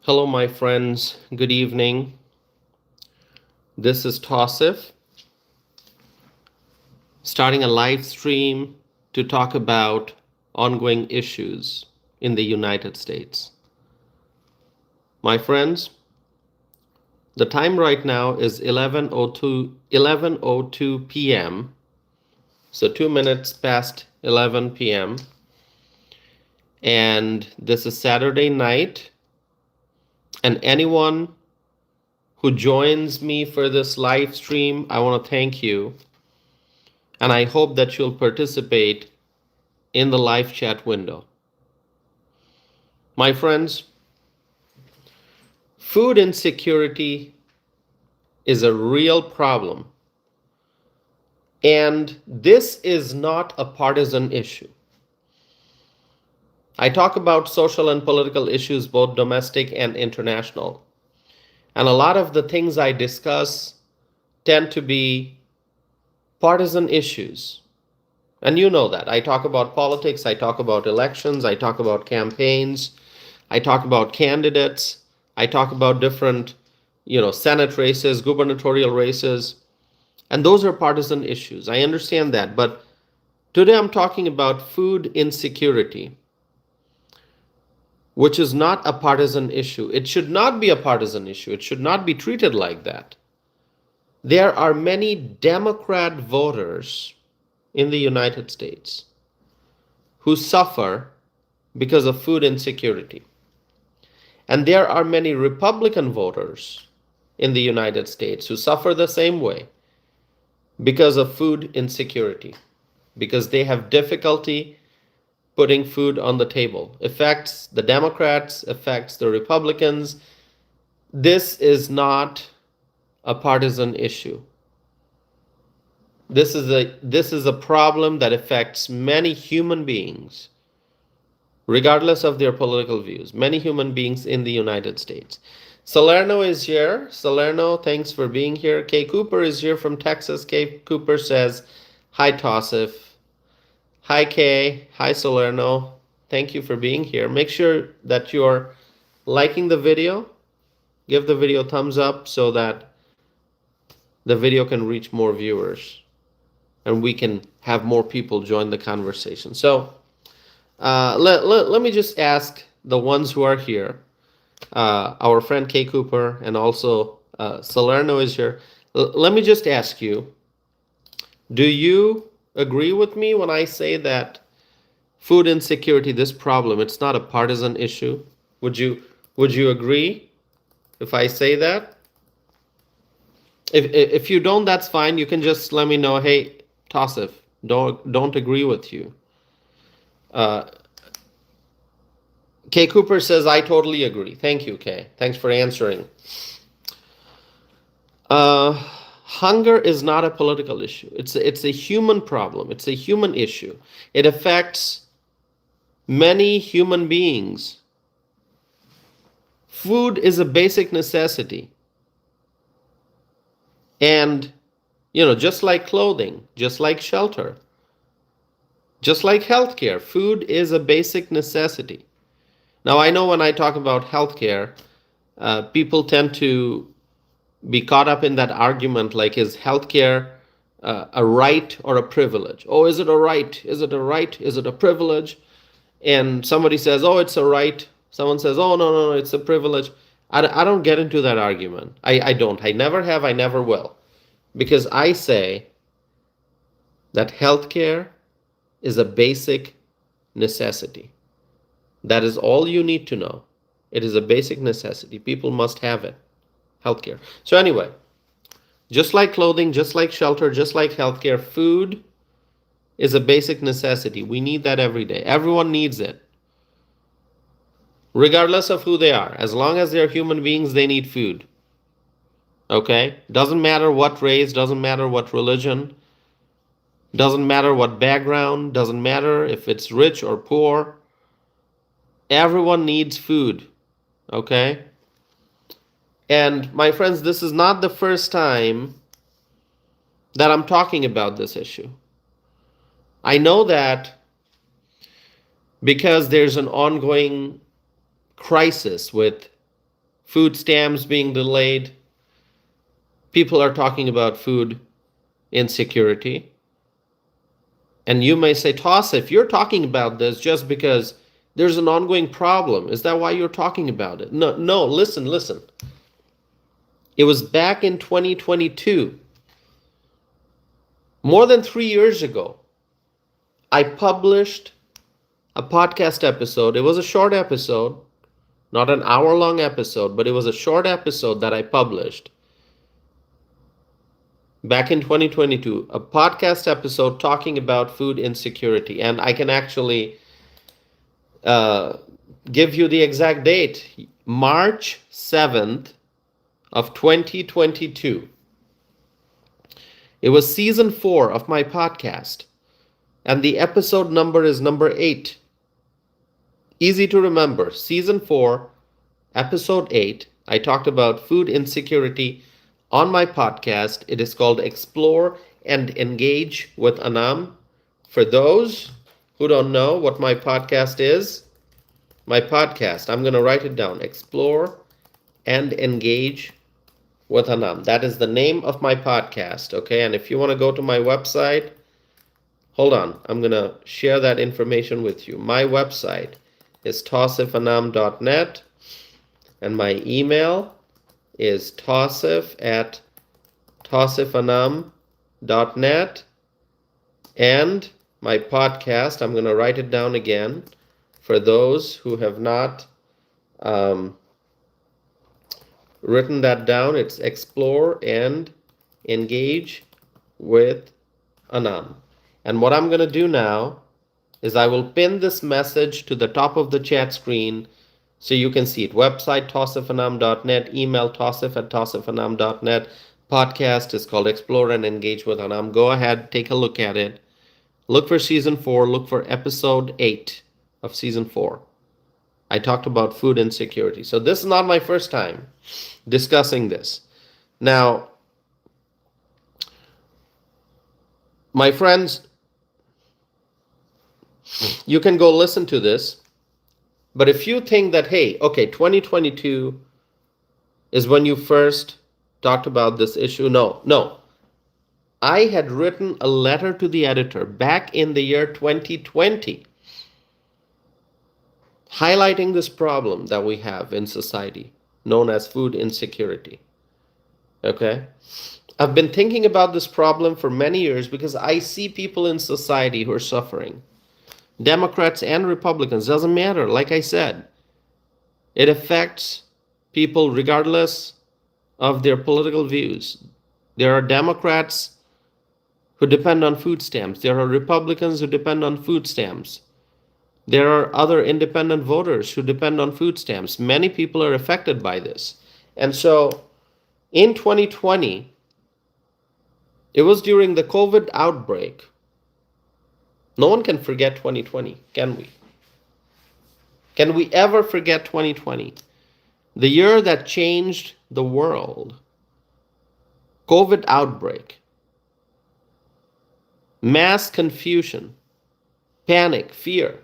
Hello, my friends. Good evening. This is Tausif, starting a live stream to talk about ongoing issues in the United States. My friends, the time right now is 11:02 p.m., so 2 minutes past 11 p.m., and this is Saturday night, and anyone who joins me for this live stream, I want to thank you. And I hope that you'll participate in the live chat window. My friends, food insecurity is a real problem. And this is not a partisan issue. I talk about social and political issues, both domestic and international. And a lot of the things I discuss tend to be partisan issues. And you know that. I talk about politics, I talk about elections, I talk about campaigns, I talk about candidates, I talk about different, Senate races, gubernatorial races, and those are partisan issues. I understand that, but today I'm talking about food insecurity, which is not a partisan issue. It should not be a partisan issue. It should not be treated like that. There are many Democrat voters in the United States who suffer because of food insecurity. And there are many Republican voters in the United States who suffer the same way because of food insecurity, because they have difficulty putting food on the table. Affects the Democrats, affects the Republicans. This is not a partisan issue. This is a problem that affects many human beings, regardless of their political views, many human beings in the United States. Salerno is here. Salerno, thanks for being here. Kay Cooper is here from Texas. Kay Cooper says, hi, Tausif. Hi, Kay. Hi, Salerno. Thank you for being here. Make sure that you're liking the video. Give the video a thumbs up so that the video can reach more viewers and we can have more people join the conversation. So let me just ask the ones who are here, our friend Kay Cooper and also Salerno is here. Let me just ask you, do you agree with me when I say that food insecurity, this problem, it's not a partisan issue? Would you agree if I say that? If you don't, that's fine. You can just let me know, hey, Tausif, don't agree with you. Kay Cooper says, I totally agree. Thank you, Kay. Thanks for answering. Hunger is not a political issue. It's a human problem. It's a human issue. It affects many human beings. Food is a basic necessity. And, just like clothing, just like shelter, just like healthcare, food is a basic necessity. Now, I know when I talk about healthcare, people tend to be caught up in that argument like, is healthcare a right or a privilege? Oh, is it a right? Is it a right? Is it a privilege? And somebody says, oh, it's a right. Someone says, oh, no, it's a privilege. I don't get into that argument. I don't. I never have. I never will. Because I say that healthcare is a basic necessity. That is all you need to know. It is a basic necessity. People must have it. Healthcare. So anyway, just like clothing, just like shelter, just like healthcare, food is a basic necessity. We need that every day. Everyone needs it. Regardless of who they are. As long as they're human beings, they need food. Okay? Doesn't matter what race, doesn't matter what religion, doesn't matter what background, doesn't matter if it's rich or poor. Everyone needs food. Okay? And my friends, this is not the first time that I'm talking about this issue. I know that because there's an ongoing crisis with food stamps being delayed. People are talking about food insecurity. And you may say, Toss, if you're talking about this just because there's an ongoing problem, is that why you're talking about it? No, listen. It was back in 2022, more than 3 years ago, I published a podcast episode. It was a short episode, not an hour-long episode, but it was a short episode that I published back in 2022, a podcast episode talking about food insecurity. And I can actually give you the exact date, March 7th of 2022. It was season 4 of my podcast, and the episode number is number 8. Easy to remember. Season 4, episode 8. I talked about food insecurity on my podcast. It is called Explore and Engage with Anam. For those who don't know what my podcast is, I'm going to write it down. Explore and Engage with Anam. That is the name of my podcast, okay? And if you want to go to my website, hold on. I'm going to share that information with you. My website is tausifanam.net, and my email is tausif@tausifanam.net, and my podcast, I'm going to write it down again for those who have not written that down. It's Explore and Engage with Anam. And what I'm going to do now is I will pin this message to the top of the chat screen so you can see it. Website, tausifanam.net, email, tausif@tausifanam.net. Podcast is called Explore and Engage with Anam. Go ahead, take a look at it. Look for season 4, look for episode 8 of season 4. I talked about food insecurity. So this is not my first time discussing this. Now, my friends, you can go listen to this. But if you think that, hey, okay, 2022 is when you first talked about this issue, no. I had written a letter to the editor back in the year 2020 highlighting this problem that we have in society known as food insecurity. Okay? I've been thinking about this problem for many years because I see people in society who are suffering. Democrats and Republicans, doesn't matter. Like I said, it affects people regardless of their political views. There are Democrats who depend on food stamps. There are Republicans who depend on food stamps. There are other independent voters who depend on food stamps. Many people are affected by this. And so in 2020, it was during the COVID outbreak. No one can forget 2020, can we? Can we ever forget 2020? The year that changed the world. COVID outbreak. Mass confusion. Panic, fear.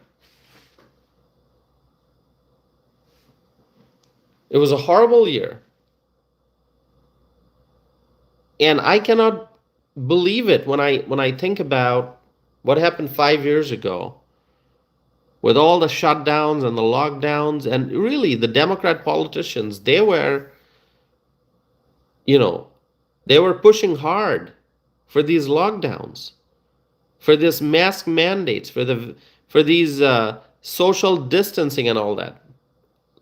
It was a horrible year. And I cannot believe it when I think about what happened 5 years ago with all the shutdowns and the lockdowns, and really the Democrat politicians, they were pushing hard for these lockdowns, for this mask mandates, for these social distancing and all that.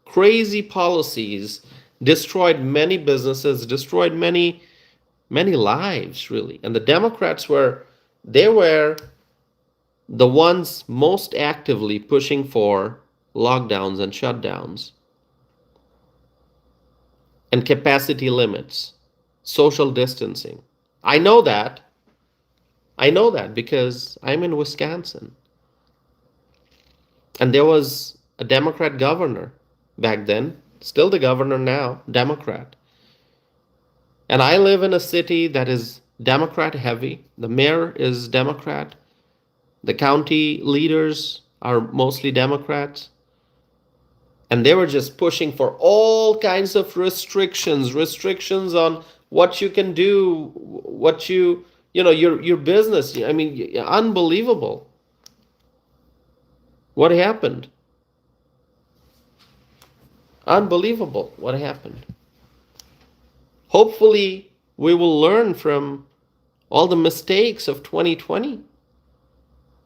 Crazy policies destroyed many businesses, destroyed many lives, really. And the Democrats were the ones most actively pushing for lockdowns and shutdowns and capacity limits, social distancing. I know that because I'm in Wisconsin. And there was a Democrat governor back then, still the governor now, Democrat. And I live in a city that is Democrat heavy. The mayor is Democrat. The county leaders are mostly Democrats. And they were just pushing for all kinds of restrictions on what you can do, what your business. I mean, unbelievable. What happened? Unbelievable what happened. Hopefully, we will learn from all the mistakes of 2020.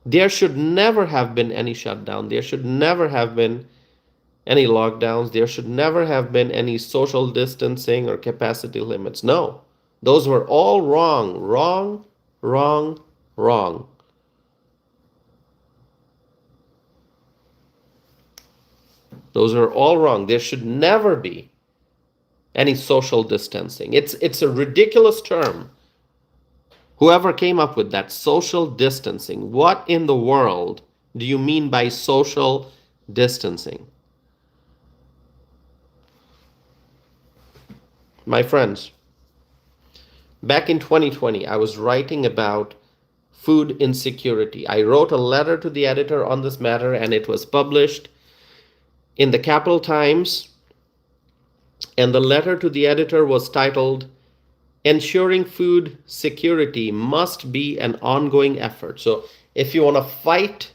There should never have been any shutdown. There should never have been any lockdowns. There should never have been any social distancing or capacity limits. No, those were all wrong, wrong, wrong, wrong. Those are all wrong. There should never be any social distancing. It's a ridiculous term. Whoever came up with that, social distancing, what in the world do you mean by social distancing? My friends, back in 2020, I was writing about food insecurity. I wrote a letter to the editor on this matter, and it was published in the Capital Times. And the letter to the editor was titled, "Ensuring Food Security Must Be an Ongoing Effort." So if you want to fight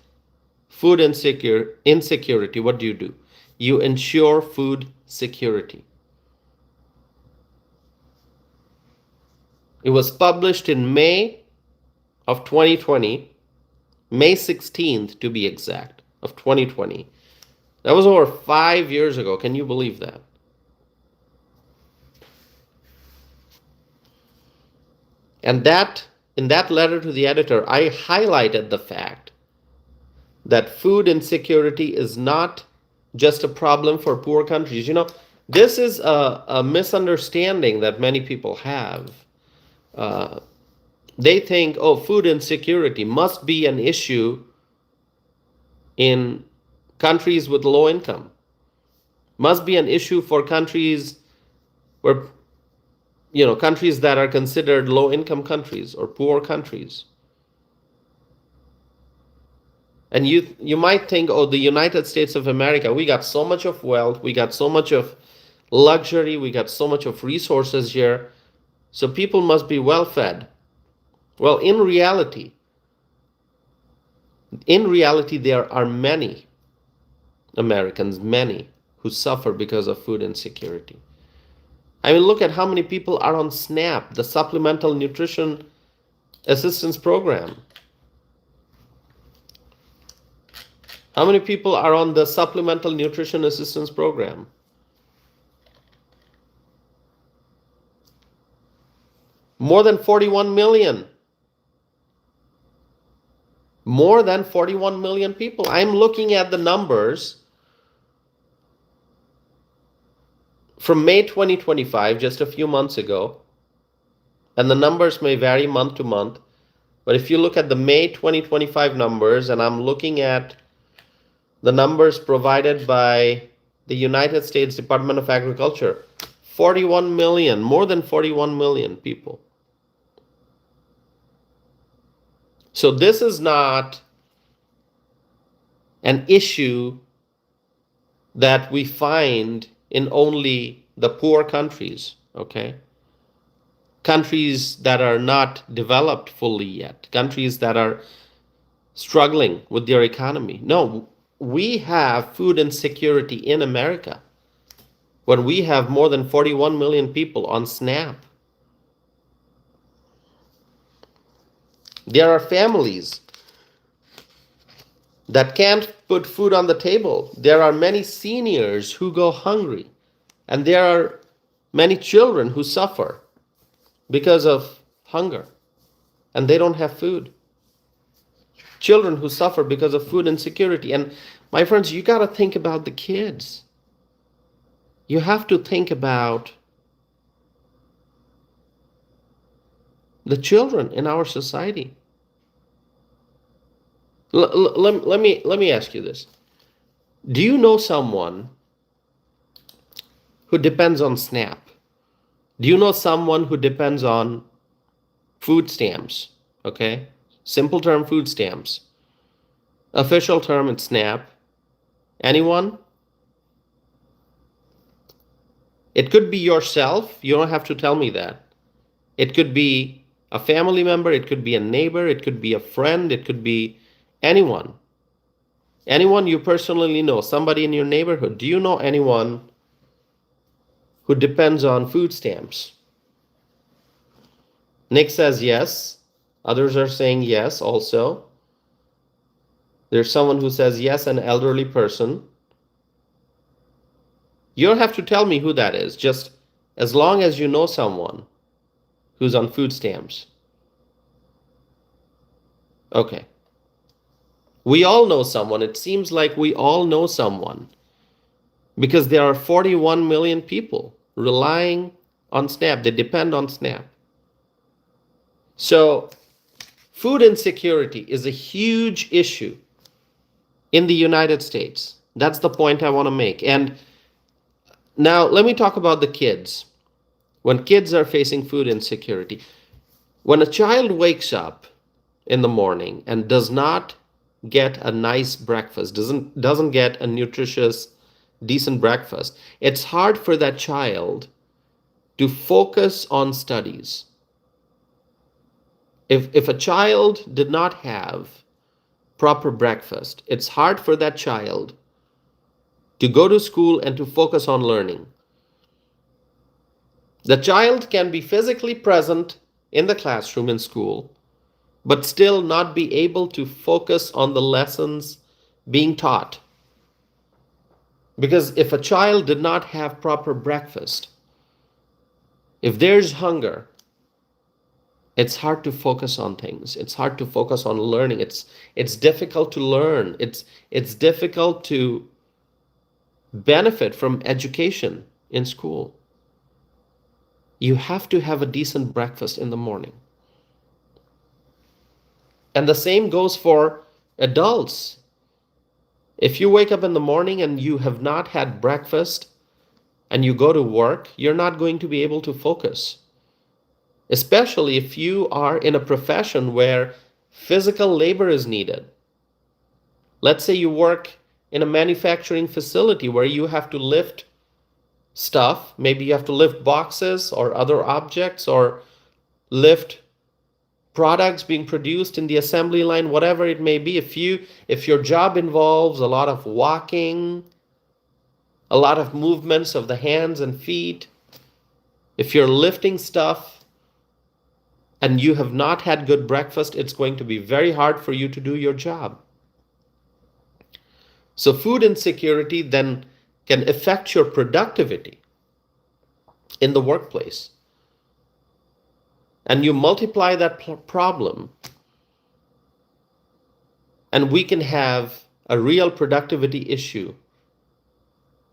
food insecurity, what do? You ensure food security. It was published in May of 2020, May 16th to be exact, of 2020. That was over 5 years ago. Can you believe that? And in that letter to the editor, I highlighted the fact that food insecurity is not just a problem for poor countries. This is a misunderstanding that many people have. They think, oh, food insecurity must be an issue in countries with low income, must be an issue for countries where, countries that are considered low income countries or poor countries. And you might think, oh, the United States of America, we got so much of wealth, we got so much of luxury, we got so much of resources here, so people must be well fed. Well, in reality, there are many Americans, many, who suffer because of food insecurity. I mean, look at how many people are on SNAP, the Supplemental Nutrition Assistance Program. How many people are on the Supplemental Nutrition Assistance Program? More than 41 million. More than 41 million people. I'm looking at the numbers from May 2025, just a few months ago, and the numbers may vary month to month, but if you look at the May 2025 numbers, and I'm looking at the numbers provided by the United States Department of Agriculture, 41 million, more than 41 million people. So this is not an issue that we find in only the poor countries, okay? Countries that are not developed fully yet, countries that are struggling with their economy. No, we have food insecurity in America when we have more than 41 million people on SNAP. There are families that can't put food on the table. There are many seniors who go hungry. And there are many children who suffer because of hunger. And they don't have food. Children who suffer because of food insecurity. And my friends, you got to think about the kids. You have to think about the children in our society. Let me ask you this. Do you know someone who depends on SNAP? Do you know someone who depends on food stamps? Okay? Simple term, food stamps. Official term, it's SNAP. Anyone? It could be yourself. You don't have to tell me that. It could be a family member. It could be a neighbor. It could be a friend. It could be anyone. Anyone you personally know, somebody in your neighborhood. Do you know anyone who depends on food stamps? Nick says yes. Others are saying yes also. There's someone who says yes, an elderly person. You don't have to tell me who that is, just as long as you know someone who's on food stamps. Okay. We all know someone. It seems like we all know someone because there are 41 million people relying on SNAP. They depend on SNAP. So food insecurity is a huge issue in the United States. That's the point I want to make. And now let me talk about the kids. When kids are facing food insecurity, when a child wakes up in the morning and does not get a nice breakfast, doesn't get a nutritious, decent breakfast, it's hard for that child to focus on studies. If a child did not have proper breakfast, it's hard for that child to go to school and to focus on learning. The child can be physically present in the classroom in school, but still not be able to focus on the lessons being taught. Because if a child did not have proper breakfast, if there's hunger, it's hard to focus on things. It's hard to focus on learning. It's difficult to learn. It's difficult to benefit from education in school. You have to have a decent breakfast in the morning. And the same goes for adults. If you wake up in the morning and you have not had breakfast and you go to work, you're not going to be able to focus. Especially if you are in a profession where physical labor is needed. Let's say you work in a manufacturing facility where you have to lift stuff. Maybe you have to lift boxes or other objects or lift products being produced in the assembly line, whatever it may be. If your job involves a lot of walking, a lot of movements of the hands and feet, if you're lifting stuff and you have not had good breakfast, it's going to be very hard for you to do your job. So food insecurity then can affect your productivity in the workplace. And you multiply that problem, and we can have a real productivity issue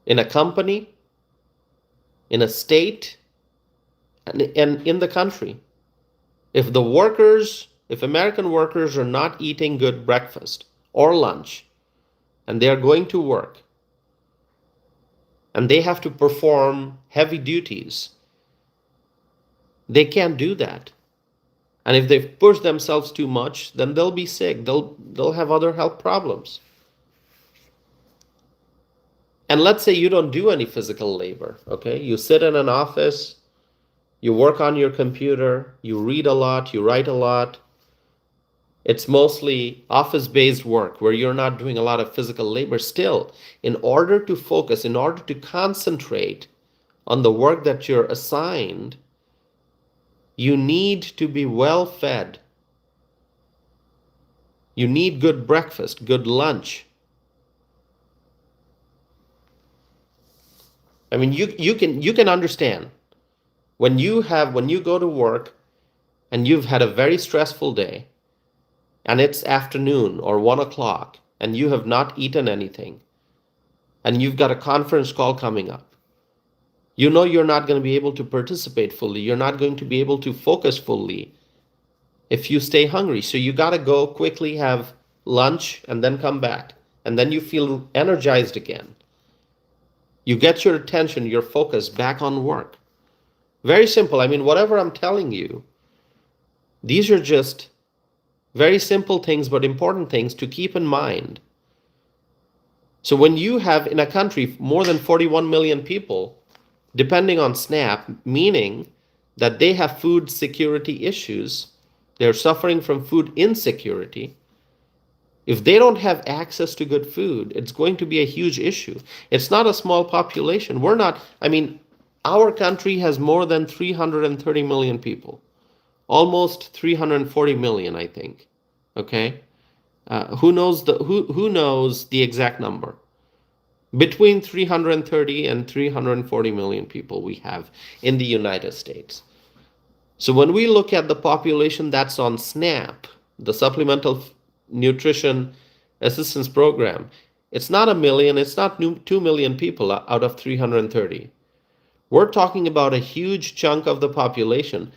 in a company, in a state, and in the country. If American workers are not eating good breakfast or lunch, and they are going to work, and they have to perform heavy duties, they can't do that. And if they push themselves too much, then they'll be sick. They'll have other health problems. And let's say you don't do any physical labor, okay? You sit in an office, you work on your computer, you read a lot, you write a lot. It's mostly office-based work where you're not doing a lot of physical labor. Still, in order to focus, in order to concentrate on the work that you're assigned, you need to be well fed. You need good breakfast, good lunch. I mean, you can understand when you go to work and you've had a very stressful day and it's afternoon or 1 o'clock and you have not eaten anything and you've got a conference call coming up. You know you're not going to be able to participate fully. You're not going to be able to focus fully if you stay hungry. So you got to go quickly have lunch and then come back. And then you feel energized again. You get your attention, your focus back on work. Very simple. I mean, whatever I'm telling you, these are just very simple things, but important things to keep in mind. So when you have in a country more than 41 million people, depending on SNAP, meaning that they have food security issues. They're suffering from food insecurity. If they don't have access to good food, it's going to be a huge issue. It's not a small population. Our country has more than 330 million people, almost 340 million, I think. Okay? Who knows the exact number? Between 330 and 340 million people we have in the United States. So when we look at the population that's on SNAP, the Supplemental Nutrition Assistance Program, it's not a million, it's not 2 million people out of 330. We're talking about a huge chunk of the population,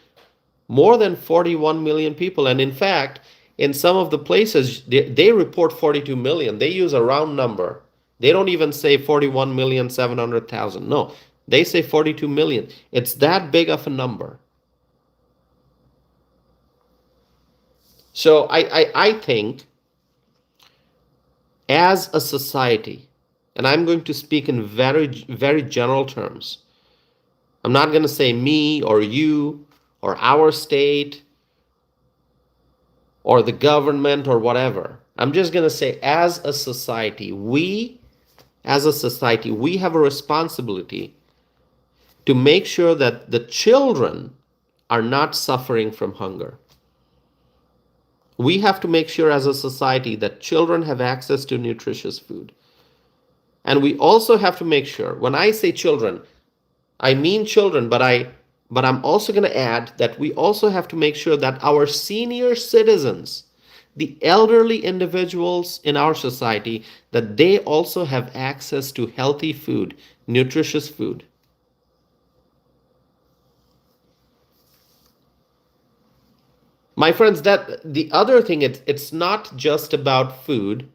more than 41 million people. And in fact, in some of the places, they report 42 million. They use a round number. They don't even say 41,700,000. No, they say 42 million. It's that big of a number. So I think as a society, and I'm going to speak in very, very general terms. I'm not going to say me or you or our state or the government or whatever. I'm just going to say as a society, we have a responsibility to make sure that the children are not suffering from hunger. We have to make sure as a society that children have access to nutritious food. And we also have to make sure, when I say children, I mean children, but I'm also going to add that we also have to make sure that our senior citizens, the elderly individuals in our society, that they also have access to healthy food, nutritious food. My friends, that the other thing, it's not just about food.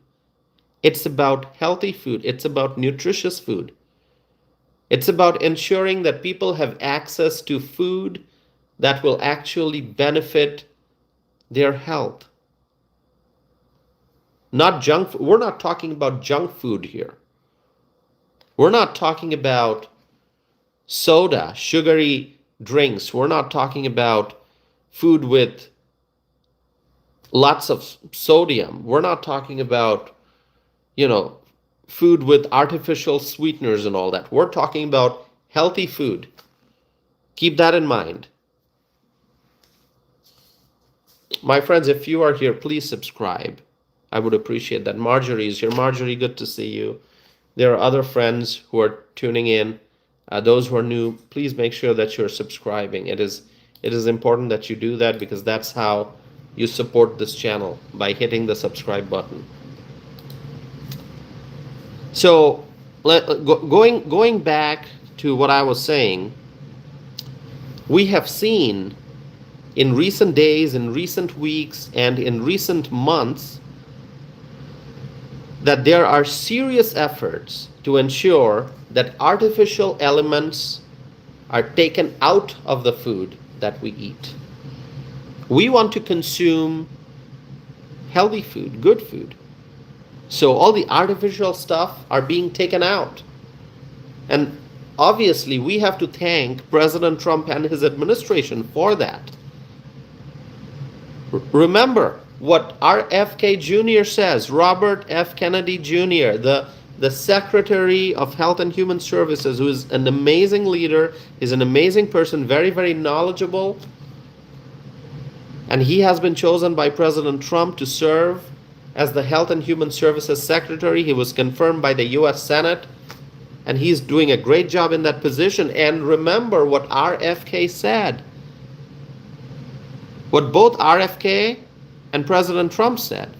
It's about healthy food. It's about nutritious food. It's about ensuring that people have access to food that will actually benefit their health. Not junk food. We're not talking about junk food here. We're not talking about soda, sugary drinks. We're not talking about food with lots of sodium. We're not talking about, food with artificial sweeteners and all that. We're talking about healthy food. Keep that in mind. My friends, if you are here, please subscribe. I would appreciate that. Marjorie is here. Marjorie, good to see you. There are other friends who are tuning in. Those who are new, please make sure that you're subscribing. It is important that you do that, because that's how you support this channel, by hitting the subscribe button. So going back to what I was saying, we have seen in recent days, in recent weeks, and in recent months that there are serious efforts to ensure that artificial elements are taken out of the food that we eat. We want to consume healthy food, good food. So all the artificial stuff are being taken out. And obviously we have to thank President Trump and his administration for that. Remember what RFK Jr. says, Robert F. Kennedy Jr., the Secretary of Health and Human Services, who is an amazing leader, is an amazing person, very, very knowledgeable. And he has been chosen by President Trump to serve as the Health and Human Services Secretary. He was confirmed by the U.S. Senate, and he's doing a great job in that position. And remember what RFK said, what both RFK and President Trump said: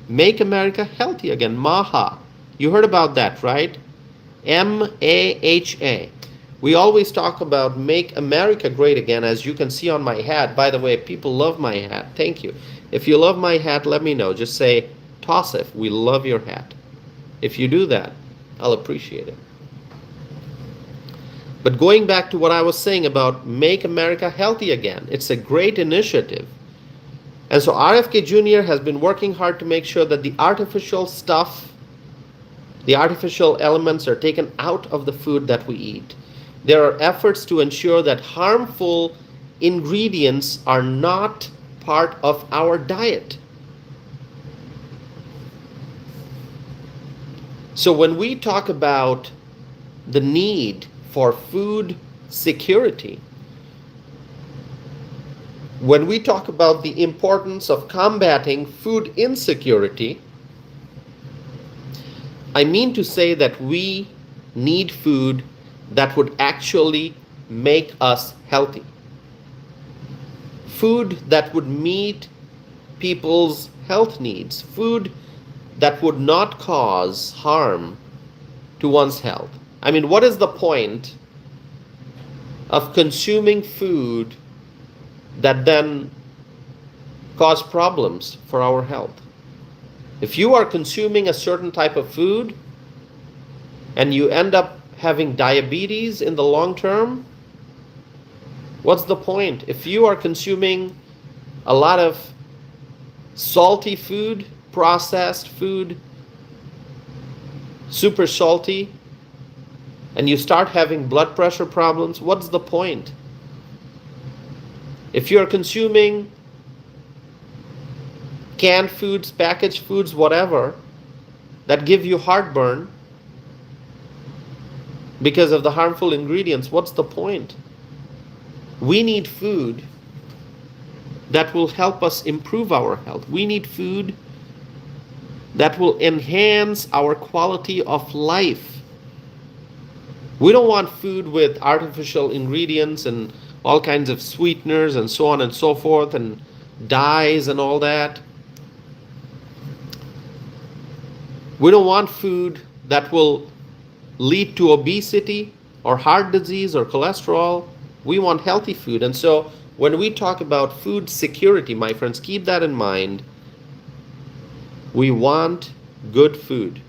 make America healthy again, MAHA. You heard about that, right? MAHA. We always talk about make America great again, as you can see on my hat. By the way, people love my hat. Thank you. If you love my hat, let me know. Just say, Tosif, we love your hat. If you do that, I'll appreciate it. But going back to what I was saying about make America healthy again, it's a great initiative. And so RFK Jr. has been working hard to make sure that the artificial stuff, the artificial elements are taken out of the food that we eat. There are efforts to ensure that harmful ingredients are not part of our diet. So when we talk about the need for food security, when we talk about the importance of combating food insecurity, I mean to say that we need food that would actually make us healthy. Food that would meet people's health needs. Food that would not cause harm to one's health. I mean, what is the point of consuming food that then cause problems for our health? If you are consuming a certain type of food and you end up having diabetes in the long term, what's the point? If you are consuming a lot of salty food, processed food, super salty, and you start having blood pressure problems, what's the point? If you're consuming canned foods, packaged foods, whatever, that give you heartburn because of the harmful ingredients, what's the point? We need food that will help us improve our health. We need food that will enhance our quality of life. We don't want food with artificial ingredients and all kinds of sweeteners and so on and so forth and dyes and all that. We don't want food that will lead to obesity or heart disease or cholesterol. We want healthy food. And so when we talk about food security, my friends, keep that in mind. We want good food.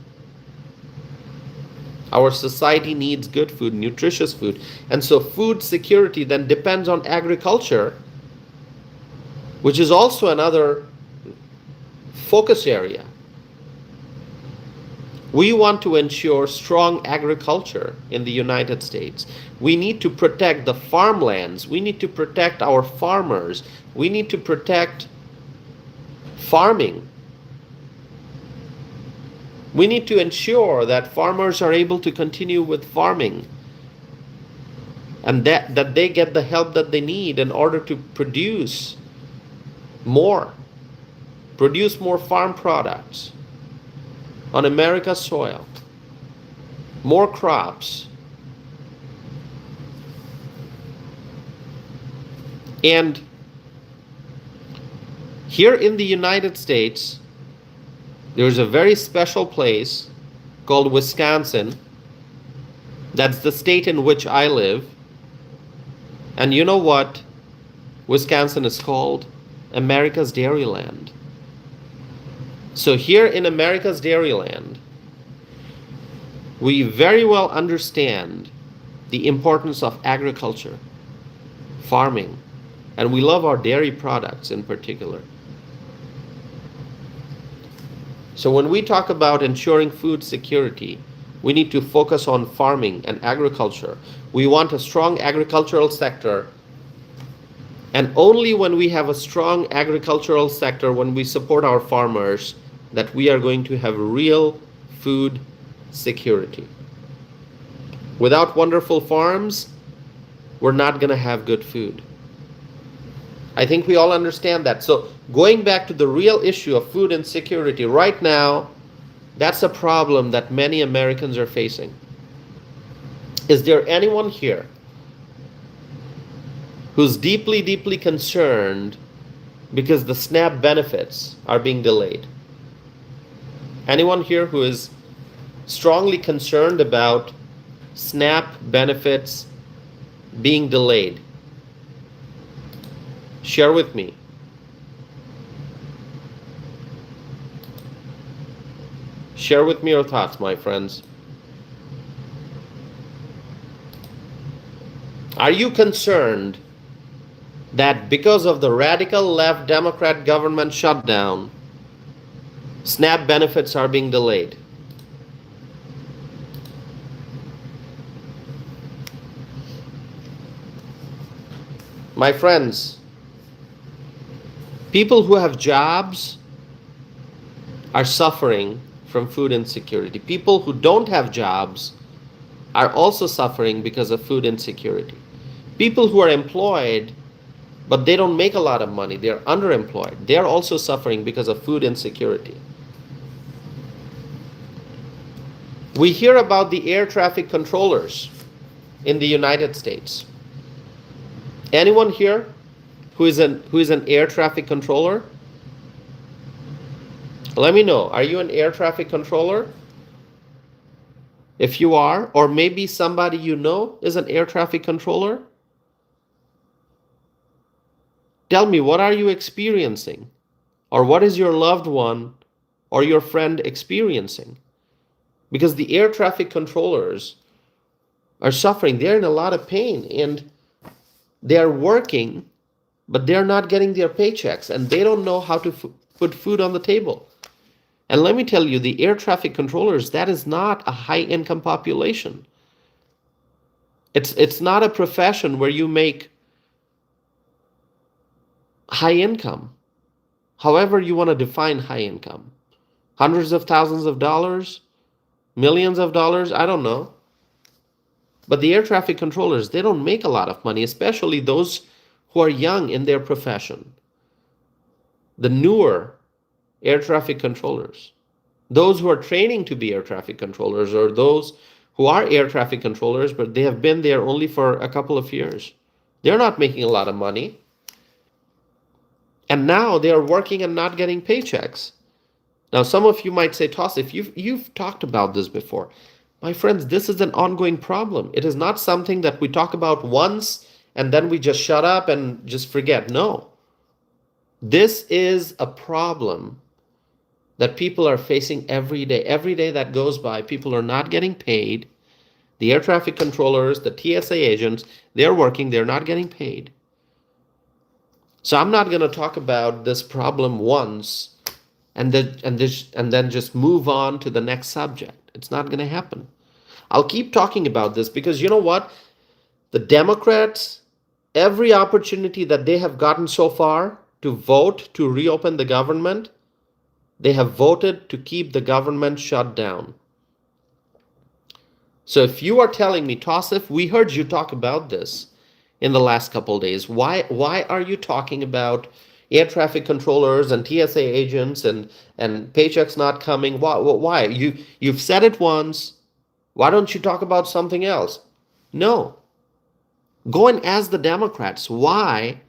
Our society needs good food, nutritious food. And so food security then depends on agriculture, which is also another focus area. We want to ensure strong agriculture in the United States. We need to protect the farmlands. We need to protect our farmers. We need to protect farming. We need to ensure that farmers are able to continue with farming and that they get the help that they need in order to produce more farm products on America's soil, more crops. And here in the United States, there's a very special place called Wisconsin. That's the state in which I live. And you know what Wisconsin is called? America's Dairyland. So here in America's Dairyland, we very well understand the importance of agriculture, farming, and we love our dairy products in particular. So when we talk about ensuring food security, we need to focus on farming and agriculture. We want a strong agricultural sector. And only when we have a strong agricultural sector, when we support our farmers, that we are going to have real food security. Without wonderful farms, we're not going to have good food. I think we all understand that. So going back to the real issue of food insecurity, right now, that's a problem that many Americans are facing. Is there anyone here who's deeply, deeply concerned because the SNAP benefits are being delayed? Anyone here who is strongly concerned about SNAP benefits being delayed? Share with me. Share with me your thoughts, my friends. Are you concerned that because of the radical left Democrat government shutdown, SNAP benefits are being delayed? My friends, people who have jobs are suffering from food insecurity. People who don't have jobs are also suffering because of food insecurity. People who are employed but they don't make a lot of money, they're underemployed, they're also suffering because of food insecurity. We hear about the air traffic controllers in the United States. Anyone here who is an air traffic controller? Let me know. Are you an air traffic controller? If you are, or maybe somebody you know is an air traffic controller, tell me, what are you experiencing? Or what is your loved one or your friend experiencing? Because the air traffic controllers are suffering. They're in a lot of pain and they are working, but they're not getting their paychecks and they don't know how to put food on the table. And let me tell you, the air traffic controllers, that is not a high income population. It's not a profession where you make high income. However you want to define high income. Hundreds of thousands of dollars, millions of dollars, I don't know. But the air traffic controllers, they don't make a lot of money, especially those who are young in their profession. The newer air traffic controllers, those who are training to be air traffic controllers, or those who are air traffic controllers, but they have been there only for a couple of years. They're not making a lot of money. And now they are working and not getting paychecks. Now, some of you might say, Tosif, you've talked about this before. My friends, this is an ongoing problem. It is not something that we talk about once and then we just shut up and just forget. No. This is a problem that people are facing every day. Every day that goes by, people are not getting paid. The air traffic controllers, the TSA agents, they're working, they're not getting paid. So I'm not going to talk about this problem once and then just move on to the next subject. It's not going to happen. I'll keep talking about this because you know what? The Democrats, every opportunity that they have gotten so far to vote to reopen the government, they have voted to keep the government shut down. So if you are telling me, Tosif, we heard you talk about this in the last couple of days, why are you talking about air traffic controllers and TSA agents and paychecks not coming? Why? You've said it once. Why don't you talk about something else? No. Go and ask the Democrats why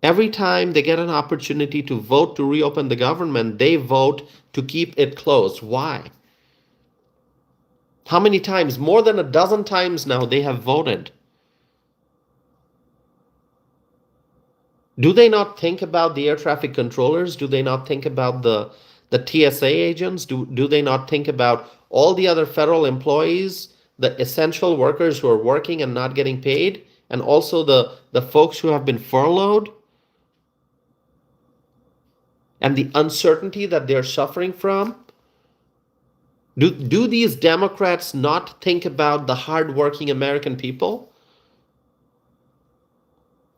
every time they get an opportunity to vote to reopen the government, they vote to keep it closed. Why? How many times? More than a dozen times now they have voted. Do they not think about the air traffic controllers? Do they not think about the TSA agents? Do they not think about all the other federal employees, the essential workers who are working and not getting paid, and also the folks who have been furloughed? And the uncertainty that they're suffering from? Do these Democrats not think about the hardworking American people?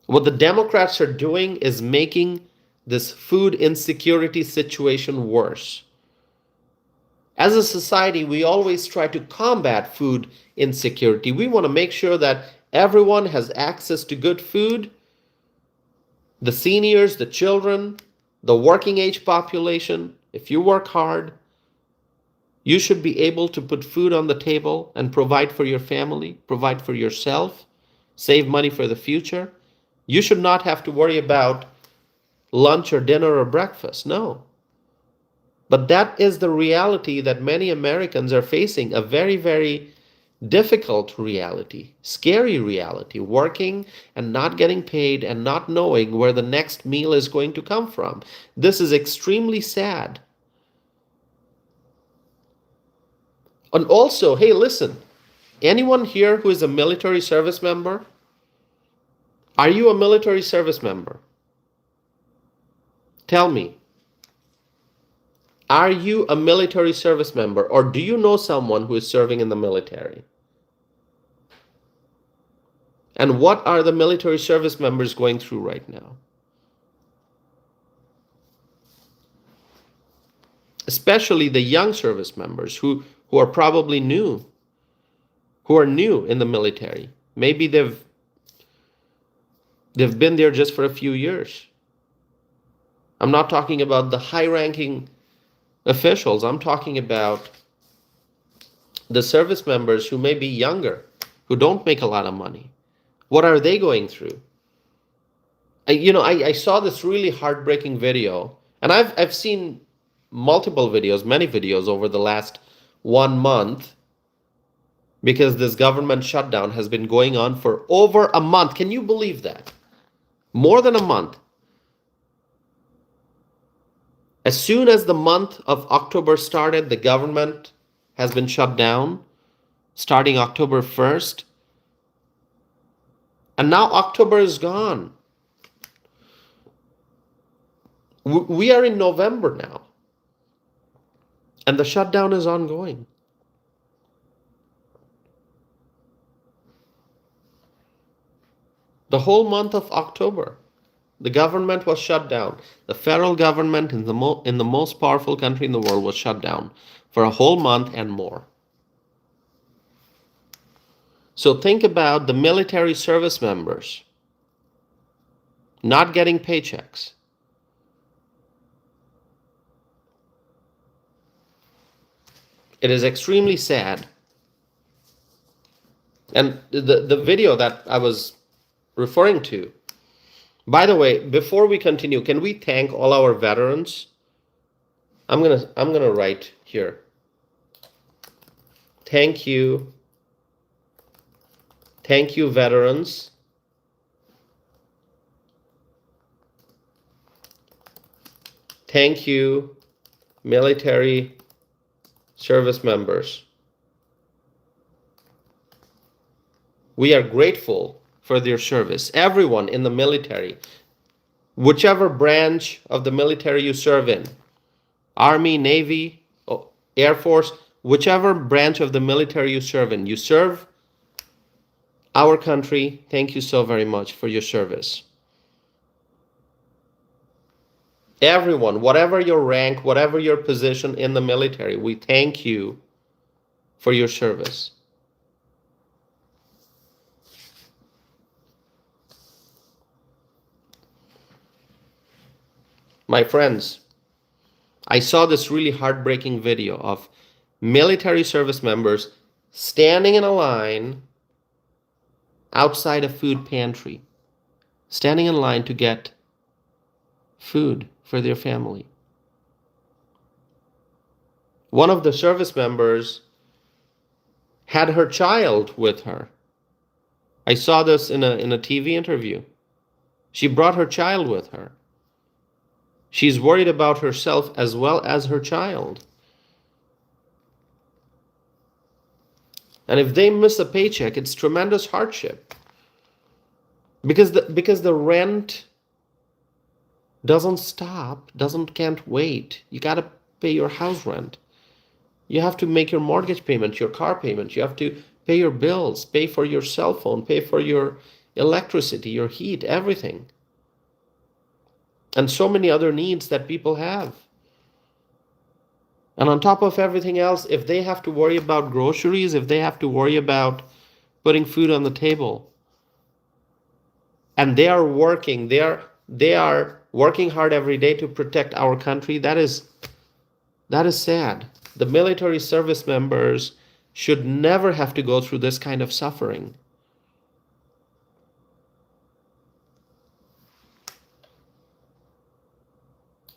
What the Democrats are doing is making this food insecurity situation worse. As a society, we always try to combat food insecurity. We want to make sure that everyone has access to good food. The seniors, the children, the working age population. If you work hard, you should be able to put food on the table and provide for your family, provide for yourself, save money for the future. You should not have to worry about lunch or dinner or breakfast. No. But that is the reality that many Americans are facing, a very, very difficult reality, scary reality, working and not getting paid and not knowing where the next meal is going to come from. This is extremely sad. And also, hey, listen, anyone here who is a military service member? Are you a military service member? Tell me. Are you a military service member, or do you know someone who is serving in the military? And what are the military service members going through right now? Especially the young service members who are probably new, who are new in the military. Maybe they've been there just for a few years. I'm not talking about the high-ranking officials. I'm talking about the service members who may be younger, who don't make a lot of money. What are they going through? I saw this really heartbreaking video, and I've seen multiple videos, many videos over the last 1 month, because this government shutdown has been going on for over a month. Can you believe that? More than a month. As soon as the month of October started, the government has been shut down, starting October 1st. And now October is gone. We are in November now. And the shutdown is ongoing. The whole month of October, the government was shut down. The federal government in the most powerful country in the world was shut down for a whole month and more. So think about the military service members not getting paychecks. It is extremely sad. And the video that I was referring to, by the way, before we continue, can we thank all our veterans? I'm gonna write here. Thank you. Thank you, veterans. Thank you, military service members. We are grateful for their service. Everyone in the military, whichever branch of the military you serve in, Army, Navy, Air Force, whichever branch of the military you serve in, you serve our country. Thank you so very much for your service. Everyone, whatever your rank, whatever your position in the military, we thank you for your service. My friends, I saw this really heartbreaking video of military service members standing in a line outside a food pantry, standing in line to get food for their family. One of the service members had her child with her. I saw this in a TV interview. She brought her child with her. She's worried about herself as well as her child. And if they miss a paycheck, it's tremendous hardship. Because the rent doesn't stop, can't wait. You got to pay your house rent. You have to make your mortgage payment, your car payment. You have to pay your bills, pay for your cell phone, pay for your electricity, your heat, everything. And so many other needs that people have. And on top of everything else, if they have to worry about groceries, if they have to worry about putting food on the table, and they are working, they are working hard every day to protect our country, that is sad. The military service members should never have to go through this kind of suffering.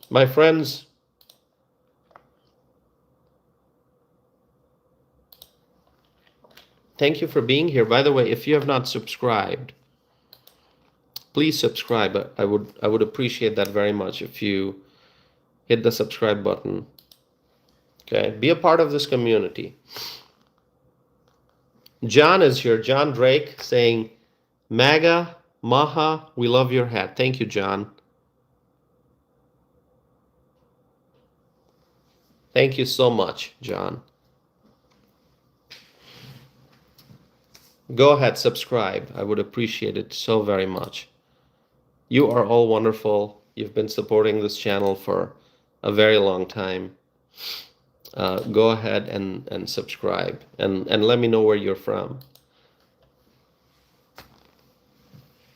My friends, thank you for being here. By the way, if you have not subscribed, please subscribe. I would appreciate that very much if you hit the subscribe button. Okay, be a part of this community. John is here, John Drake, saying, MAGA, Maha, we love your hat. Thank you, John. Thank you so much, John. Go ahead, subscribe. I would appreciate it so very much. You are all wonderful. You've been supporting this channel for a very long time. Go ahead and subscribe and let me know where you're from.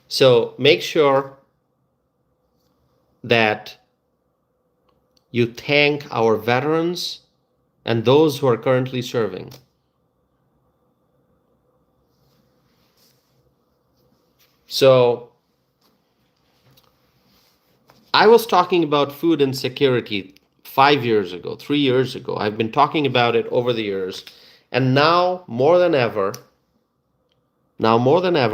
So make sure that you thank our veterans and those who are currently serving. So I was talking about food insecurity 5 years ago, 3 years ago. I've been talking about it over the years. And now more than ever,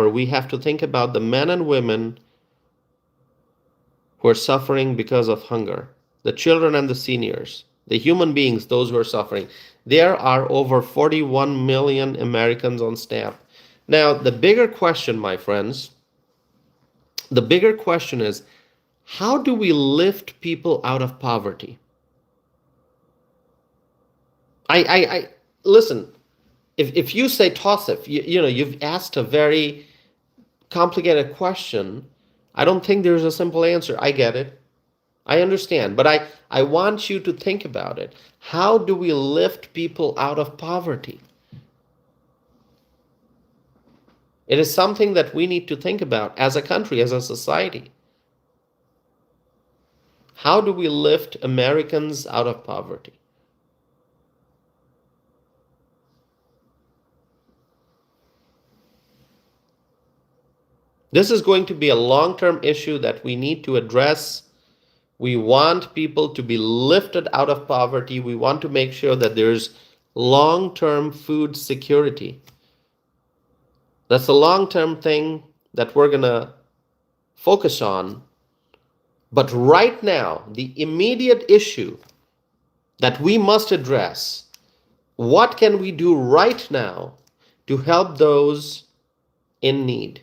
we have to think about the men and women who are suffering because of hunger, the children and the seniors, the human beings, those who are suffering. There are over 41 million Americans on SNAP. Now, the bigger question, my friends, the bigger question is, how do we lift people out of poverty? I listen, if you say Tosif, you've asked a very complicated question. I don't think there's a simple answer. I get it. I understand. But I want you to think about it. How do we lift people out of poverty? It is something that we need to think about as a country, as a society. How do we lift Americans out of poverty? This is going to be a long-term issue that we need to address. We want people to be lifted out of poverty. We want to make sure that there's long-term food security. That's a long-term thing that we're going to focus on. But right now, the immediate issue that we must address, what can we do right now to help those in need?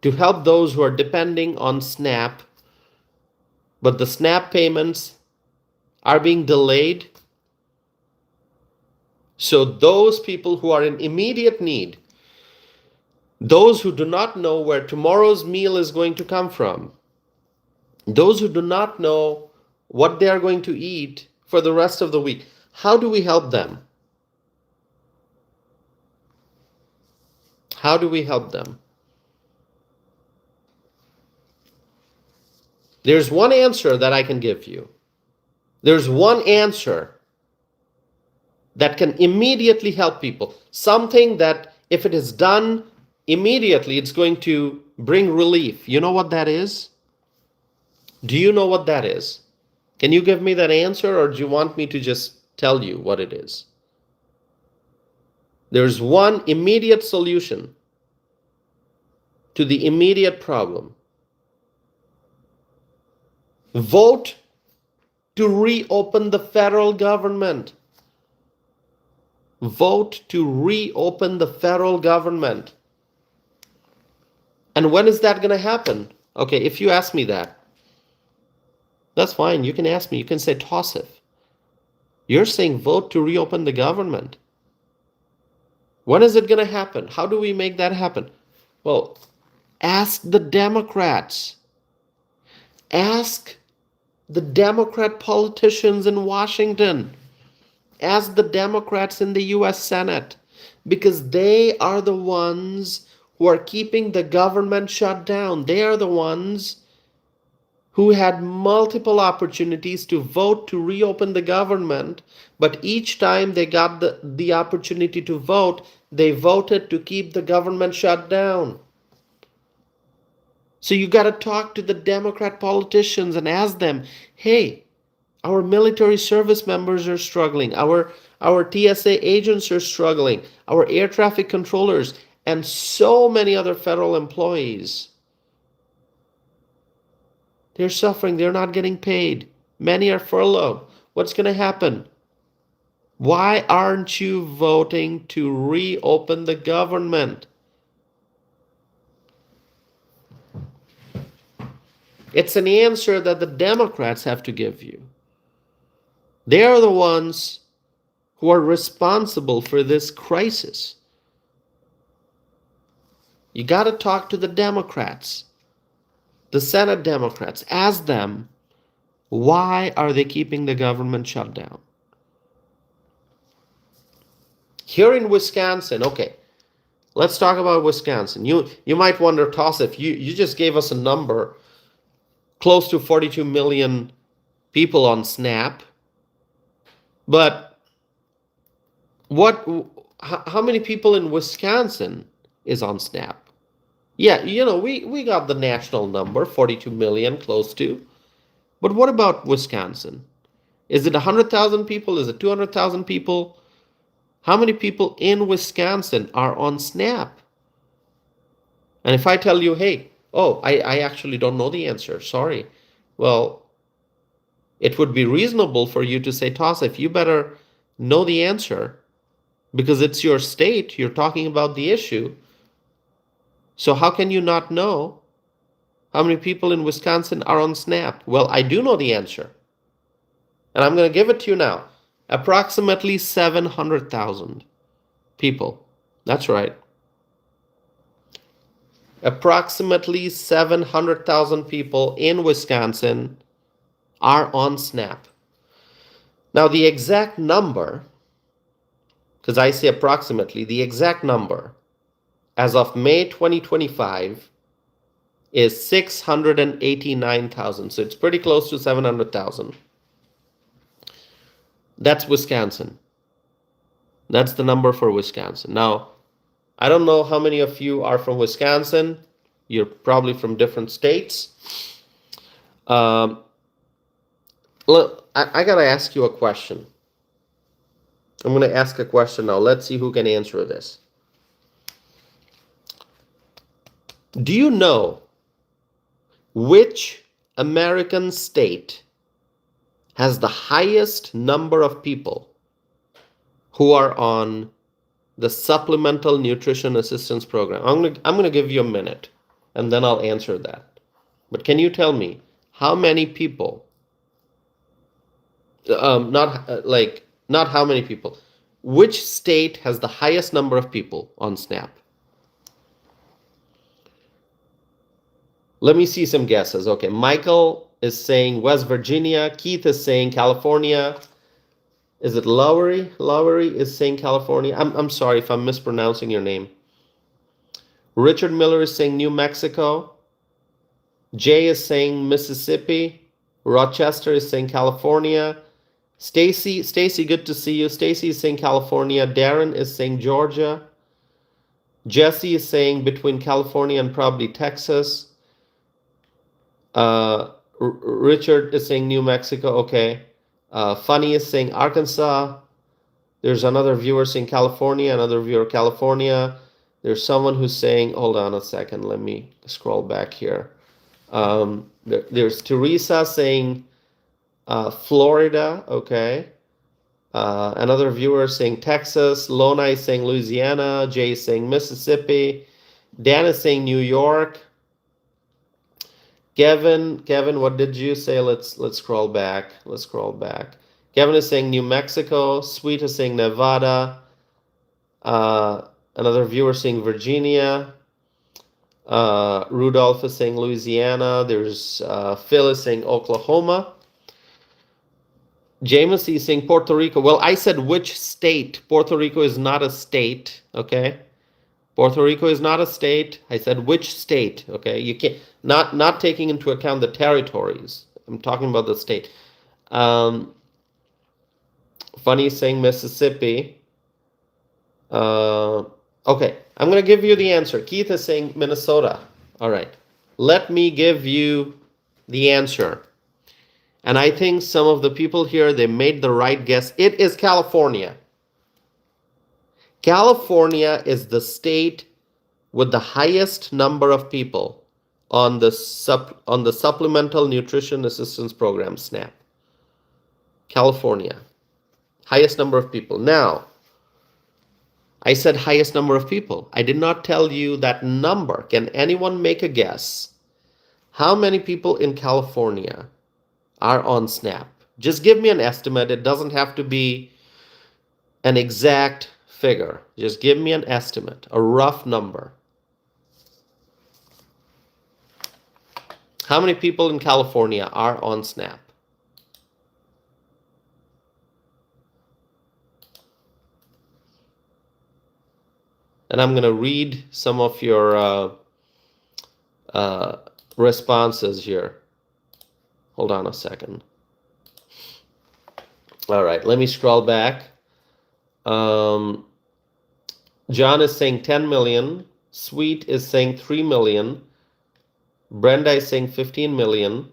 To help those who are depending on SNAP, but the SNAP payments are being delayed. So those people who are in immediate need, those who do not know where tomorrow's meal is going to come from, those who do not know what they are going to eat for the rest of the week, how do we help them? How do we help them? There's one answer that I can give you. There's one answer that can immediately help people. Something that if it is done immediately, it's going to bring relief. You know what that is? Do you know what that is? Can you give me that answer, or do you want me to just tell you what it is? There's one immediate solution to the immediate problem. Vote to reopen the federal government. Vote to reopen the federal government. And when is that going to happen? Okay, if you ask me that, that's fine. You can ask me. You can say Tosif. You're saying vote to reopen the government. When is it going to happen? How do we make that happen? Well, ask the Democrats. Ask the Democrat politicians in Washington. Ask the Democrats in the US Senate, because they are the ones who are keeping the government shut down. They are the ones who had multiple opportunities to vote to reopen the government, but each time they got the opportunity to vote, they voted to keep the government shut down. So you got to talk to the Democrat politicians and ask them, hey, our military service members are struggling. Our TSA agents are struggling. Our air traffic controllers and so many other federal employees. They're suffering. They're not getting paid. Many are furloughed. What's going to happen? Why aren't you voting to reopen the government? It's an answer that the Democrats have to give you. They are the ones who are responsible for this crisis. You got to talk to the Democrats, the Senate Democrats. Ask them, why are they keeping the government shut down? Here in Wisconsin, okay, let's talk about Wisconsin. You might wonder, Tosif, you just gave us a number, close to 42 million people on SNAP. But how many people in Wisconsin is on SNAP? Yeah, we got the national number, 42 million, close to. But what about Wisconsin? Is it 100,000 people? Is it 200,000 people? How many people in Wisconsin are on SNAP? And if I tell you, hey, I actually don't know the answer, sorry. Well, it would be reasonable for you to say, Tosif, you better know the answer because it's your state, you're talking about the issue. So how can you not know how many people in Wisconsin are on SNAP? Well, I do know the answer. And I'm going to give it to you now. Approximately 700,000 people. That's right. Approximately 700,000 people in Wisconsin are on SNAP. Now, the exact number, because I say approximately, the exact number as of May 2025 is 689,000. So it's pretty close to 700,000. That's Wisconsin. That's the number for Wisconsin. Now, I don't know how many of you are from Wisconsin. You're probably from different states. Look, I got to ask you a question. I'm going to ask a question now. Let's see who can answer this. Do you know which American state has the highest number of people who are on the Supplemental Nutrition Assistance Program? I'm going to give you a minute, and then I'll answer that. But can you tell me how many people, not how many people, which state has the highest number of people on SNAP? Let me see some guesses. Okay, Michael is saying West Virginia. Keith is saying California. Is it Lowry? Lowry is saying California. I'm sorry if I'm mispronouncing your name. Richard Miller is saying New Mexico. Jay is saying Mississippi. Rochester is saying California. Stacy, good to see you. Stacy is saying California. Darren is saying Georgia. Jesse is saying between California and probably Texas. Richard is saying New Mexico. Okay. Funny is saying Arkansas. There's another viewer saying California, another viewer California. There's someone who's saying, hold on a second, let me scroll back here. There's Teresa saying Florida, okay. Another viewer saying Texas. Lona is saying Louisiana. Jay is saying Mississippi. Dan is saying New York. Kevin, what did you say? Let's scroll back. Kevin is saying New Mexico. Sweet is saying Nevada. Another viewer saying Virginia. Rudolph is saying Louisiana. There's Phil is saying Oklahoma. James is saying Puerto Rico. Well, I said which state. Puerto Rico is not a state, okay? Puerto Rico is not a state. I said which state, okay? You can't, not taking into account the territories. I'm talking about the state. Funny is saying Mississippi. Okay, I'm going to give you the answer. Keith is saying Minnesota. All right. Let me give you the answer. And I think some of the people here, they made the right guess. It is California. California is the state with the highest number of people on the Supplemental Nutrition Assistance Program, SNAP. California. Highest number of people. Now, I said highest number of people. I did not tell you that number. Can anyone make a guess? How many people in California are on SNAP? Just give me an estimate. It doesn't have to be an exact figure. Just give me an estimate, a rough number. How many people in California are on Snap? And I'm going to read some of your responses here. Hold on a second. All right, let me scroll back. John is saying 10 million. Sweet is saying 3 million. Brenda is saying 15 million.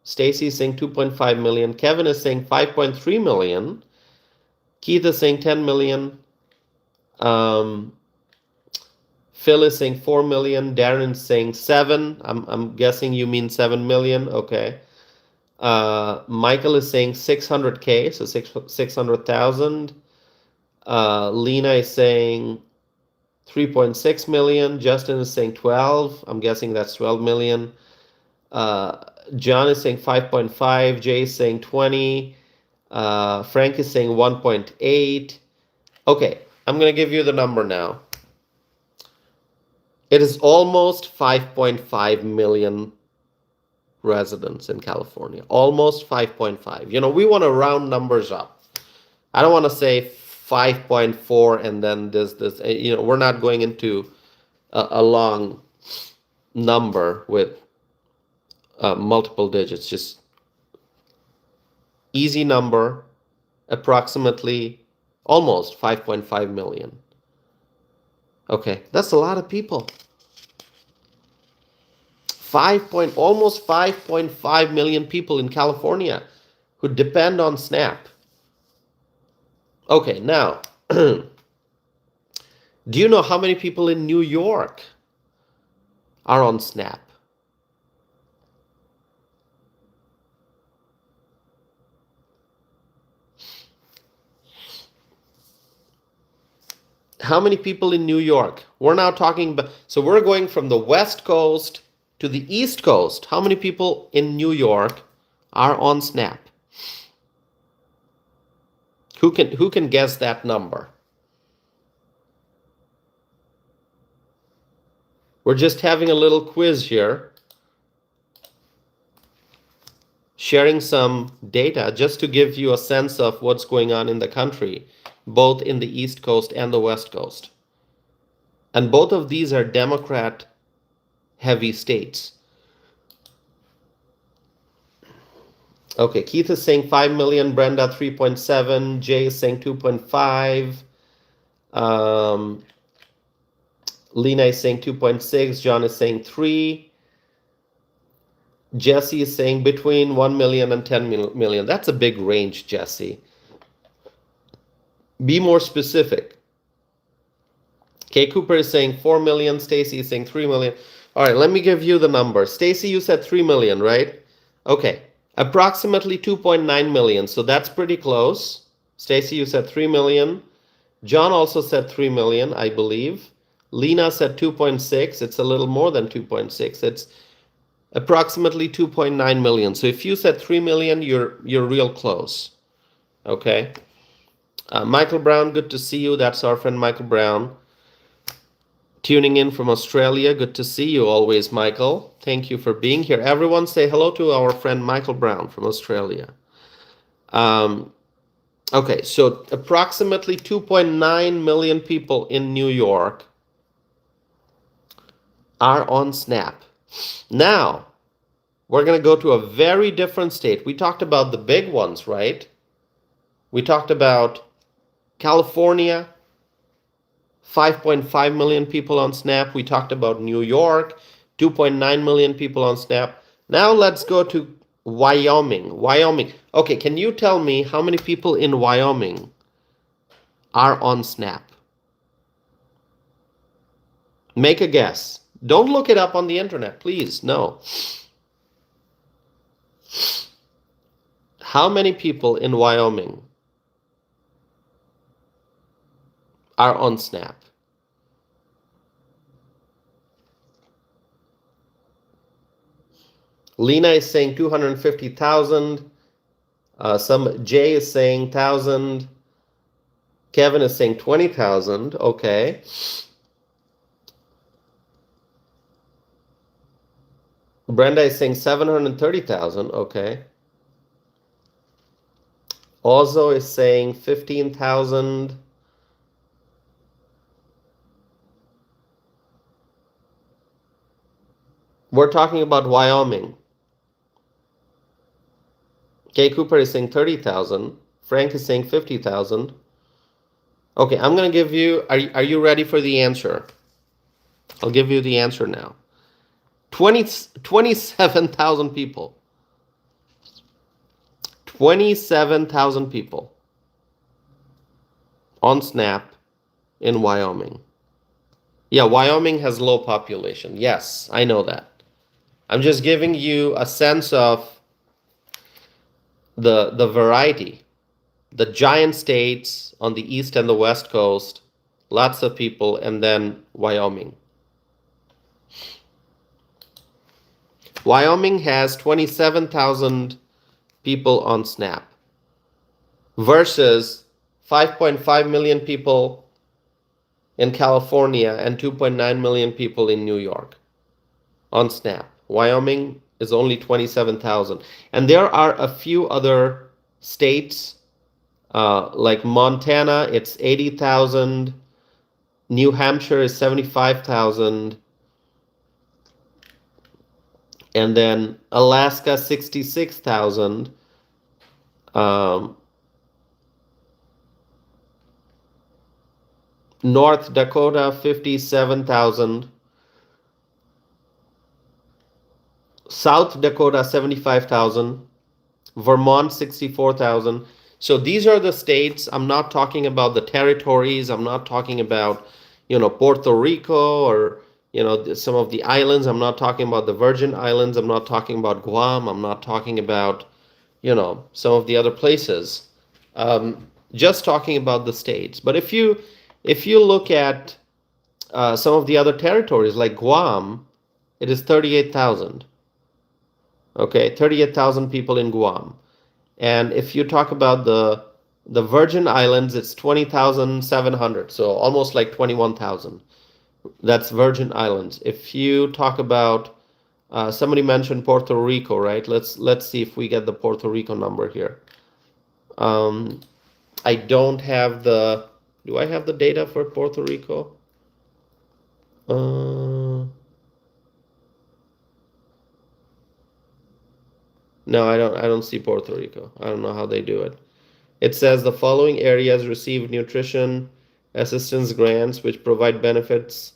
Stacy is saying 2.5 million. Kevin is saying 5.3 million. Keith is saying 10 million. Phil is saying 4 million. Darren is saying 7. I'm guessing you mean 7 million. Okay. Michael is saying 600K, so 600,000. Lena is saying 3.6 million. Justin is saying 12. I'm guessing that's 12 million. John is saying 5.5. Jay is saying 20. Frank is saying 1.8. Okay, I'm going to give you the number now. It is almost 5.5 million residents in California. Almost 5.5. You know, we want to round numbers up. I don't want to say 5.4 and then this. You know, we're not going into a long number with multiple digits. Just easy number, approximately almost 5.5 million. Okay, that's a lot of people. Almost 5.5 million people in California who depend on Snap. Okay, now, do you know how many people in New York are on Snap? How many people in New York? We're now talking about, so we're going from the West Coast to the East Coast. How many people in New York are on Snap? Who can guess that number? We're just having a little quiz here, sharing some data just to give you a sense of what's going on in the country, both in the East Coast and the West Coast. And both of these are Democrat-heavy states. Okay, Keith is saying 5 million, Brenda 3.7, Jay is saying 2.5, Lena is saying 2.6, John is saying 3, Jesse is saying between 1 million and 10 million. That's a big range, Jesse. Be more specific. Kay Cooper is saying 4 million, Stacy is saying 3 million. All right, let me give you the number. Stacy, you said 3 million, right? Okay. Approximately 2.9 million, so that's pretty close. Stacy, you said 3 million. John also said 3 million, I believe. Lena said 2.6. It's a little more than 2.6. It's approximately 2.9 million. So if you said 3 million, you're real close. Okay. Michael Brown, good to see you. That's our friend Michael Brown. Tuning in from Australia. Good to see you always, Michael. Thank you for being here. Everyone say hello to our friend Michael Brown from Australia. Okay, so approximately 2.9 million people in New York are on Snap. Now, we're going to go to a very different state. We talked about the big ones, right? We talked about California, 5.5 million people on Snap. We talked about New York, 2.9 million people on Snap. Now let's go to Wyoming. Wyoming. Okay, can you tell me how many people in Wyoming are on Snap? Make a guess. Don't look it up on the internet, please. No. How many people in Wyoming are on Snap? Lena is saying 250,000. Some Jay is saying 1,000. Kevin is saying 20,000. Okay. Brenda is saying 730,000. Okay. Ozo is saying 15,000. We're talking about Wyoming. Kay Cooper is saying 30,000. Frank is saying 50,000. Okay, I'm going to give you, are you ready for the answer? I'll give you the answer now. 27,000 people. 27,000 people on SNAP in Wyoming. Yeah, Wyoming has low population. Yes, I know that. I'm just giving you a sense of the variety. The giant states on the east and the west coast, lots of people, and then Wyoming. Wyoming has 27,000 people on SNAP versus 5.5 million people in California and 2.9 million people in New York on SNAP. Wyoming is only 27,000. And there are a few other states like Montana, it's 80,000. New Hampshire is 75,000. And then Alaska, 66,000. North Dakota, 57,000. South Dakota, 75,000. Vermont, 64,000. So these are the states. I'm not talking about the territories. I'm not talking about, Puerto Rico or, some of the islands. I'm not talking about the Virgin Islands. I'm not talking about Guam. I'm not talking about, some of the other places. Just talking about the states. But if you look at some of the other territories like Guam, it is 38,000. Okay, 38,000 people in Guam. And if you talk about the Virgin Islands, it's 20,700, so almost like 21,000. That's Virgin Islands. If you talk about somebody mentioned Puerto Rico, right? Let's see if we get the Puerto Rico number here. I don't have the. Do I have the data for Puerto Rico? No, I don't see Puerto Rico. I don't know how they do it. It says the following areas receive nutrition assistance grants which provide benefits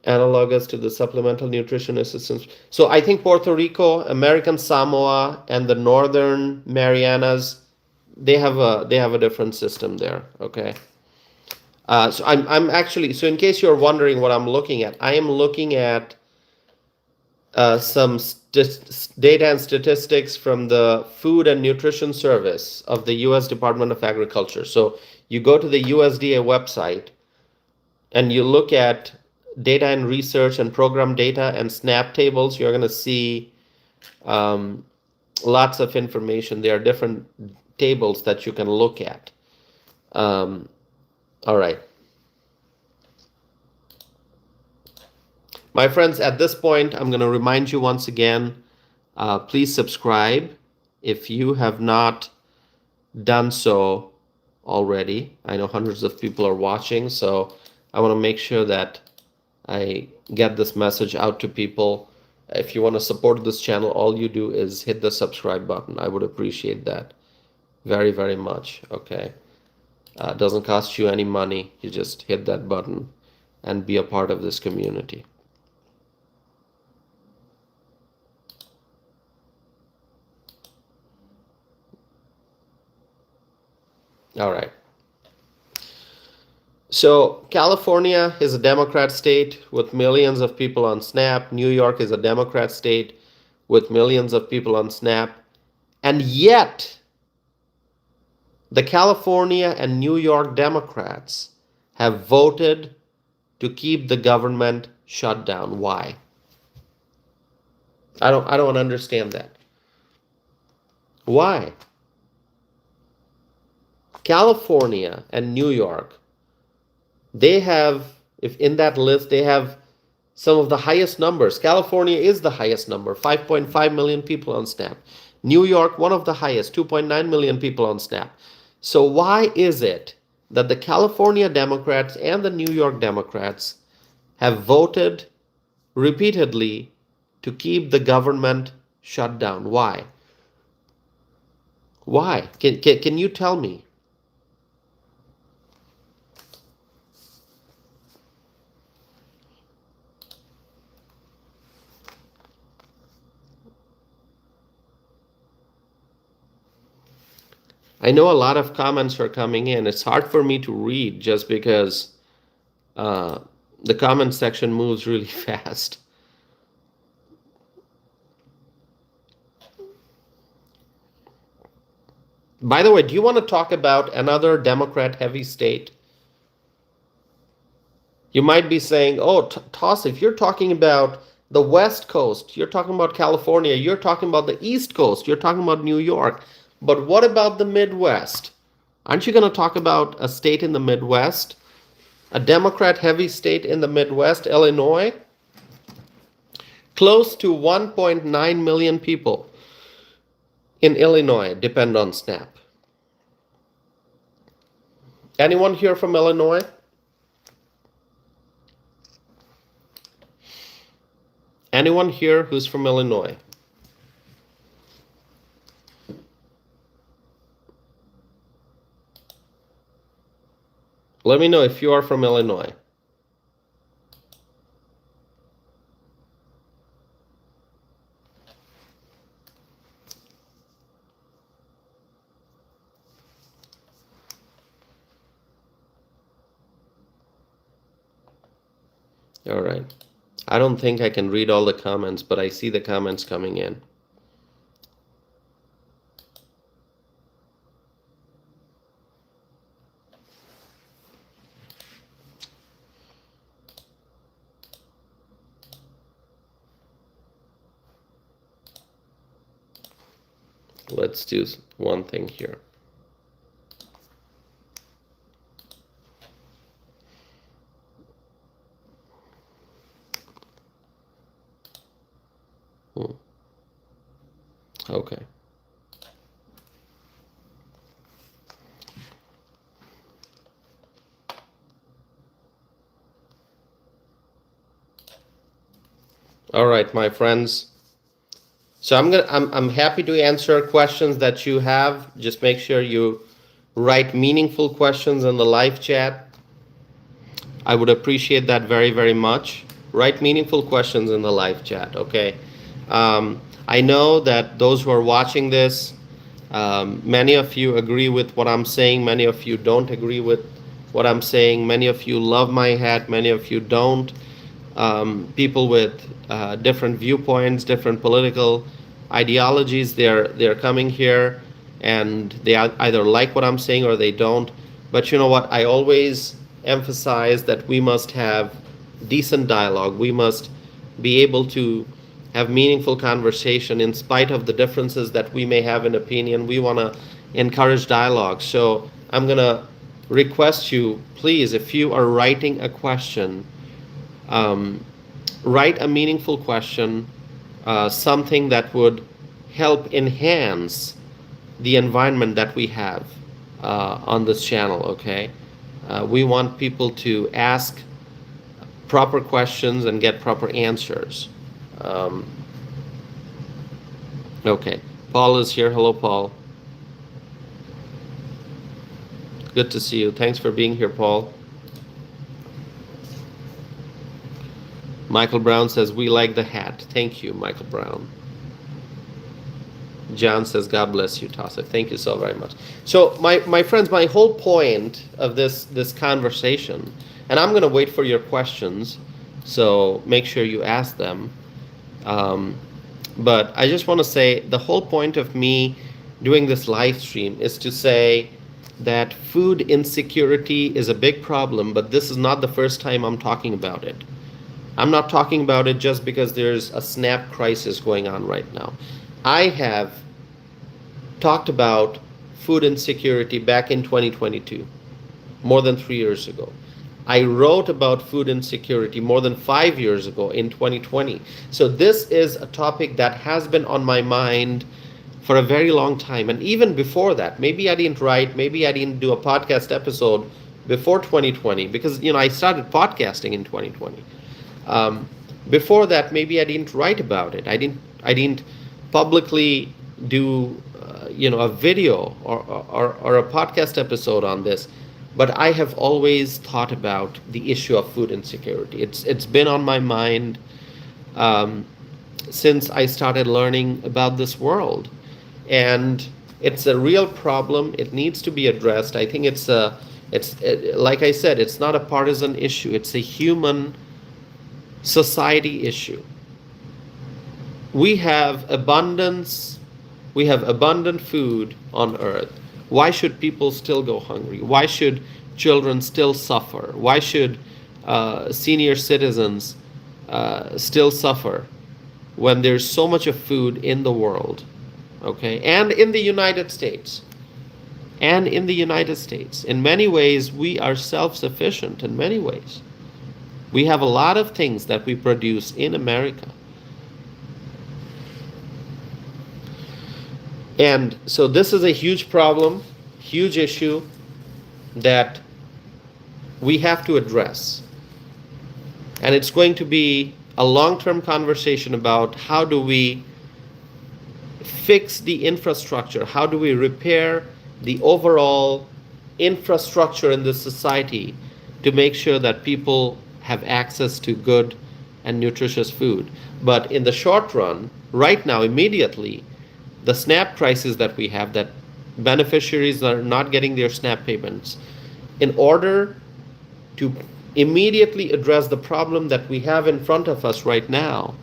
analogous to the supplemental nutrition assistance. So I think Puerto Rico, American Samoa, and the Northern Marianas, they have a different system there. Okay. So I'm actually, so in case you're wondering what I'm looking at, I am looking at some data and statistics from the Food and Nutrition Service of the U.S. Department of Agriculture. So you go to the USDA website and you look at data and research and program data and SNAP tables. You're going to see lots of information. There are different tables that you can look at. All right. My friends, at this point, I'm going to remind you once again, please subscribe if you have not done so already. I know hundreds of people are watching, so I want to make sure that I get this message out to people. If you want to support this channel, all you do is hit the subscribe button. I would appreciate that very, very much. Okay. Doesn't cost you any money. You just hit that button and be a part of this community. All right. So California is a Democrat state with millions of people on SNAP. New York is a Democrat state with millions of people on SNAP. And yet, the California and New York Democrats have voted to keep the government shut down. Why? I don't understand that. Why? California and New York, they have, if in that list, they have some of the highest numbers. California is the highest number, 5.5 million people on SNAP. New York, one of the highest, 2.9 million people on SNAP. So why is it that the California Democrats and the New York Democrats have voted repeatedly to keep the government shut down? Why? Why? Can you tell me? I know a lot of comments are coming in. It's hard for me to read just because the comment section moves really fast. By the way, do you want to talk about another Democrat heavy state? You might be saying, oh, Toss, if you're talking about the West Coast, you're talking about California, you're talking about the East Coast, you're talking about New York. But what about the Midwest? Aren't you going to talk about a state in the Midwest? A Democrat-heavy state in the Midwest, Illinois? Close to 1.9 million people in Illinois depend on SNAP. Anyone here from Illinois? Anyone here who's from Illinois? Let me know if you are from Illinois. All right. I don't think I can read all the comments, but I see the comments coming in. Let's do one thing here. Okay. All right, my friends. So I'm happy to answer questions that you have. Just make sure you write meaningful questions in the live chat. I would appreciate that very, very much. Write meaningful questions in the live chat, okay? I know that those who are watching this, many of you agree with what I'm saying. Many of you don't agree with what I'm saying. Many of you love my hat. Many of you don't. People with different viewpoints, different political ideologies, they're coming here and they either like what I'm saying or they don't. But you know what? I always emphasize that we must have decent dialogue. We must be able to have meaningful conversation in spite of the differences that we may have in opinion. We want to encourage dialogue. So I'm going to request you, please, if you are writing a question, write a meaningful question, something that would help enhance the environment that we have on this channel, okay? We want people to ask proper questions and get proper answers. Okay, Paul is here. Hello, Paul. Good to see you. Thanks for being here, Paul. Michael Brown says, we like the hat. Thank you, Michael Brown. John says, God bless you, Tasa. Thank you so very much. So, my friends, my whole point of this conversation, and I'm going to wait for your questions, so make sure you ask them. But I just want to say the whole point of me doing this live stream is to say that food insecurity is a big problem, but this is not the first time I'm talking about it. I'm not talking about it just because there's a SNAP crisis going on right now. I have talked about food insecurity back in 2022, more than 3 years ago. I wrote about food insecurity more than 5 years ago in 2020. So this is a topic that has been on my mind for a very long time. And even before that, maybe I didn't write, maybe I didn't do a podcast episode before 2020 because, I started podcasting in 2020. Um, Before that, maybe I didn't write about it. I didn't publicly do, a video or a podcast episode on this. But I have always thought about the issue of food insecurity. It's been on my mind um, since I started learning about this world, and it's a real problem. It needs to be addressed. I think like I said, it's not a partisan issue. It's a human society issue. We have abundance, we have abundant food on earth. Why should people still go hungry? Why should children still suffer? Why should senior citizens still suffer when there's so much of food in the world? Okay, and in the United States. And in the United States. In many ways, we are self-sufficient in many ways. We have a lot of things that we produce in America. And so this is a huge problem, huge issue that we have to address. And it's going to be a long-term conversation about how do we fix the infrastructure, how do we repair the overall infrastructure in this society to make sure that people have access to good and nutritious food. But in the short run, right now, immediately, the SNAP crisis that we have, that beneficiaries are not getting their SNAP payments, in order to immediately address the problem that we have in front of us right now,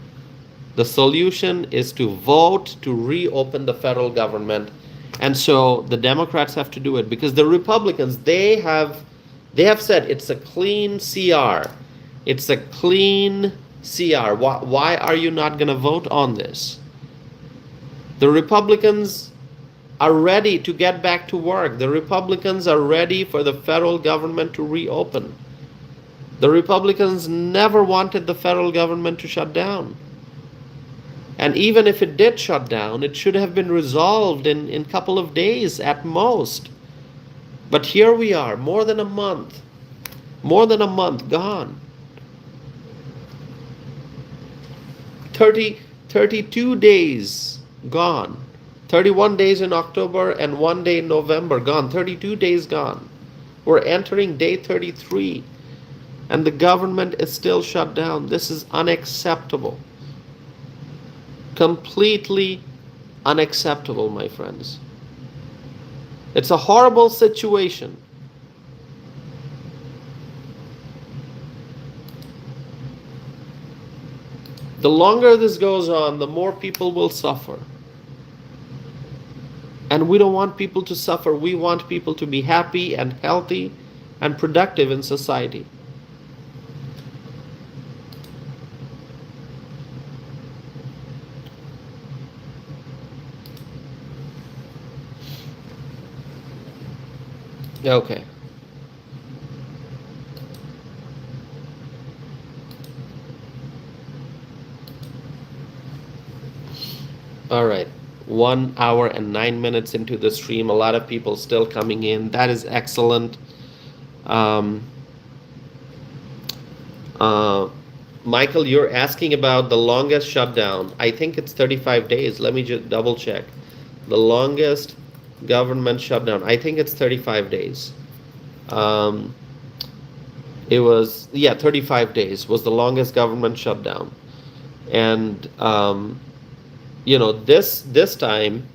the solution is to vote to reopen the federal government. And so the Democrats have to do it because the Republicans, they have said it's a clean CR. It's a clean CR. Why are you not going to vote on this? The Republicans are ready to get back to work. The Republicans are ready for the federal government to reopen. The Republicans never wanted the federal government to shut down. And even if it did shut down, it should have been resolved in a couple of days at most. But here we are, more than a month gone. 32 days gone. 31 days in October and 1 day in November gone. 32 days gone. We're entering day 33 and the government is still shut down. This is unacceptable. Completely unacceptable, my friends. It's a horrible situation. The longer this goes on, the more people will suffer. And we don't want people to suffer. We want people to be happy and healthy and productive in society. Okay. All right. 1 hour and 9 minutes into the stream. A lot of people still coming in. That is excellent. Michael, you're asking about the longest shutdown. I think it's 35 days. Let me just double check. The longest government shutdown. I think it's 35 days. It was, 35 days was the longest government shutdown. And, this time,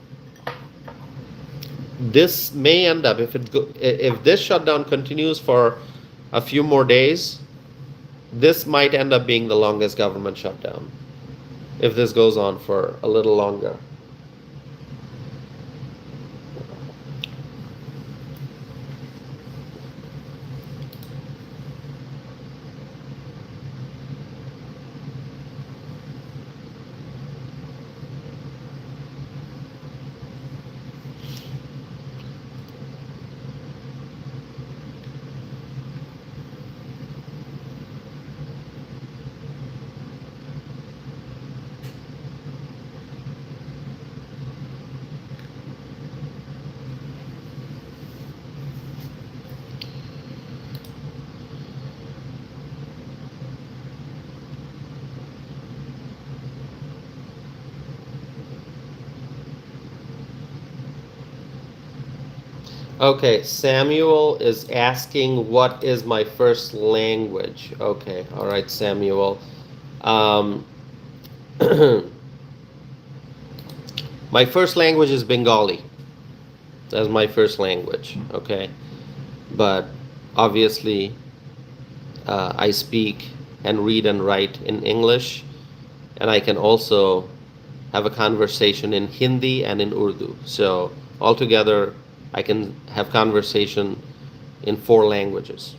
this may end up, if this shutdown continues for a few more days, this might end up being the longest government shutdown if this goes on for a little longer. Okay, Samuel is asking what is my first language. Okay, all right, Samuel. Um, my first language is Bengali. That's my first language. Okay, but obviously I speak and read and write in English, and I can also have a conversation in Hindi and in Urdu. So altogether, I can have conversation in four languages.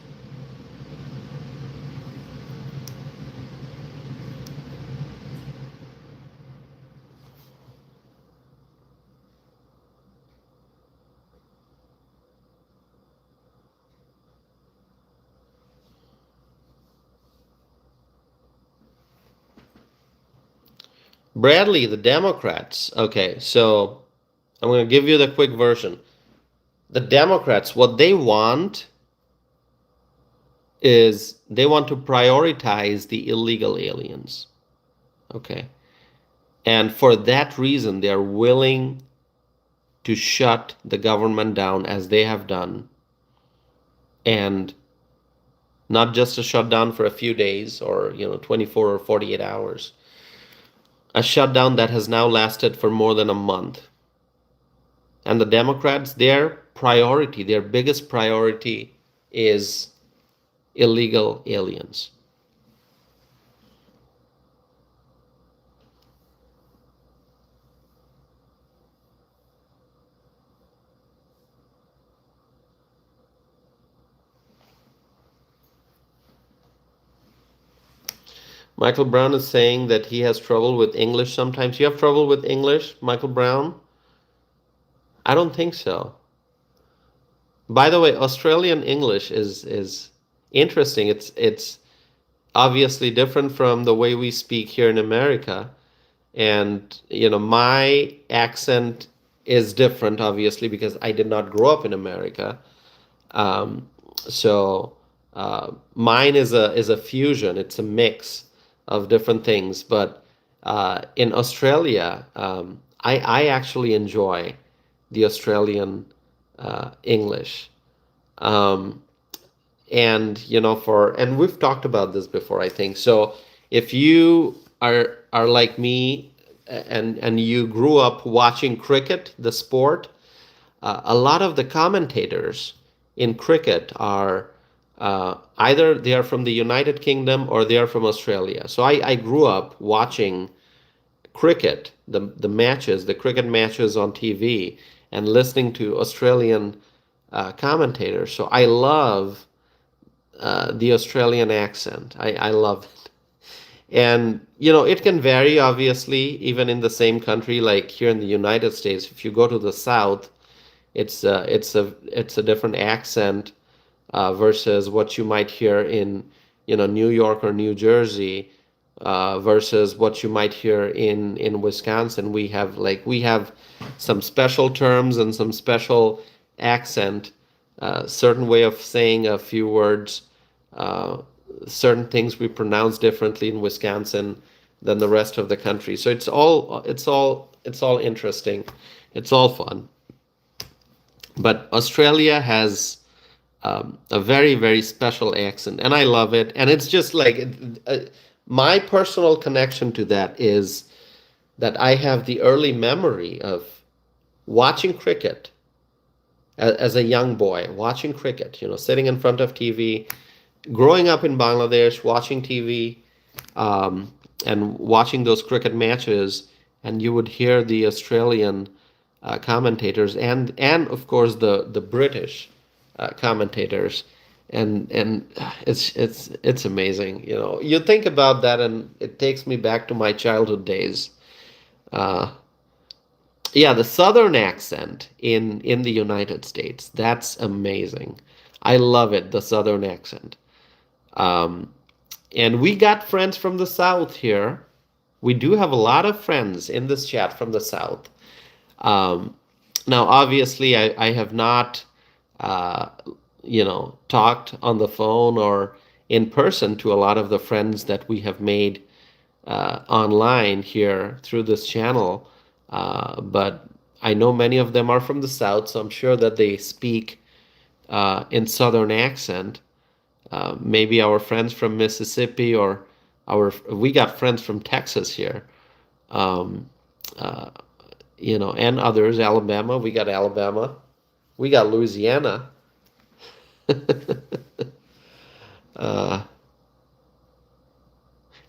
Bradley, the Democrats. Okay, so I'm going to give you the quick version. The Democrats, what they want is they want to prioritize the illegal aliens. Okay. And for that reason, they are willing to shut the government down as they have done. And not just a shutdown for a few days or, 24 or 48 hours. A shutdown that has now lasted for more than a month. And the Democrats, their priority, their biggest priority is illegal aliens. Michael Brown is saying that he has trouble with English sometimes. You have trouble with English, Michael Brown? I don't think so. By the way, Australian English is interesting. It's obviously different from the way we speak here in America. And, my accent is different, obviously, because I did not grow up in America. Um, so mine is a fusion. It's a mix of different things. But in Australia, I actually enjoy the Australian English. Um, and and we've talked about this before, I think. So if you are like me and you grew up watching cricket, the sport, a lot of the commentators in cricket are either they are from the United Kingdom or they are from Australia. So I grew up watching cricket, the matches, the cricket matches on TV, and listening to Australian commentators. So I love the Australian accent. I love it. And it can vary, obviously, even in the same country. Like here in the United States, if you go to the South, it's a different accent versus what you might hear in New York or New Jersey versus what you might hear in Wisconsin. We have some special terms and some special accent, certain way of saying a few words, certain things we pronounce differently in Wisconsin than the rest of the country. So it's all interesting. It's all fun. But Australia has a very, very special accent, and I love it. And it's just like my personal connection to that is that I have the early memory of watching cricket as a young boy, watching cricket, sitting in front of TV, growing up in Bangladesh, watching TV, and watching those cricket matches, and you would hear the Australian commentators and of course the British commentators, and it's amazing. You think about that, and it takes me back to my childhood days. Uh, yeah, the Southern accent in the United States, that's amazing. I love it, the Southern accent. Um, and we got friends from the South here. We do have a lot of friends in this chat from the South. Um, Now, obviously, I have not, uh, talked on the phone or in person to a lot of the friends that we have made online here through this channel. But I know many of them are from the South, so I'm sure that they speak in Southern accent. Maybe our friends from Mississippi, or we got friends from Texas here, um, uh, and others. Alabama, we got Alabama, we got Louisiana. uh,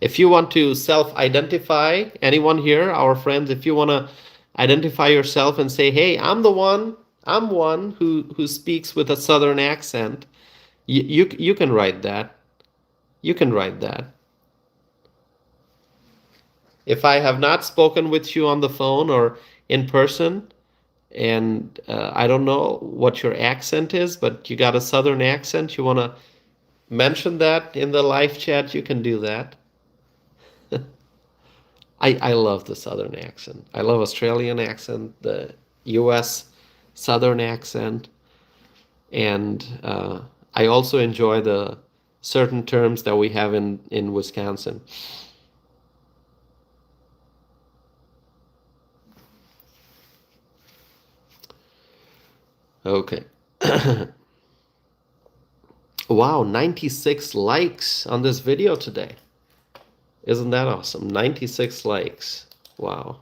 if you want to self-identify, anyone here, our friends, if you want to identify yourself and say, "Hey, I'm one who speaks with a Southern accent," you can write that. You can write that. If I have not spoken with you on the phone or in person, and I don't know what your accent is, but you got a Southern accent, you want to mention that in the live chat, you can do that. I love the Southern accent. I love Australian accent, the US Southern accent, and I also enjoy the certain terms that we have in Wisconsin. Okay. Wow, 96 likes on this video today. Isn't that awesome? 96 likes. Wow.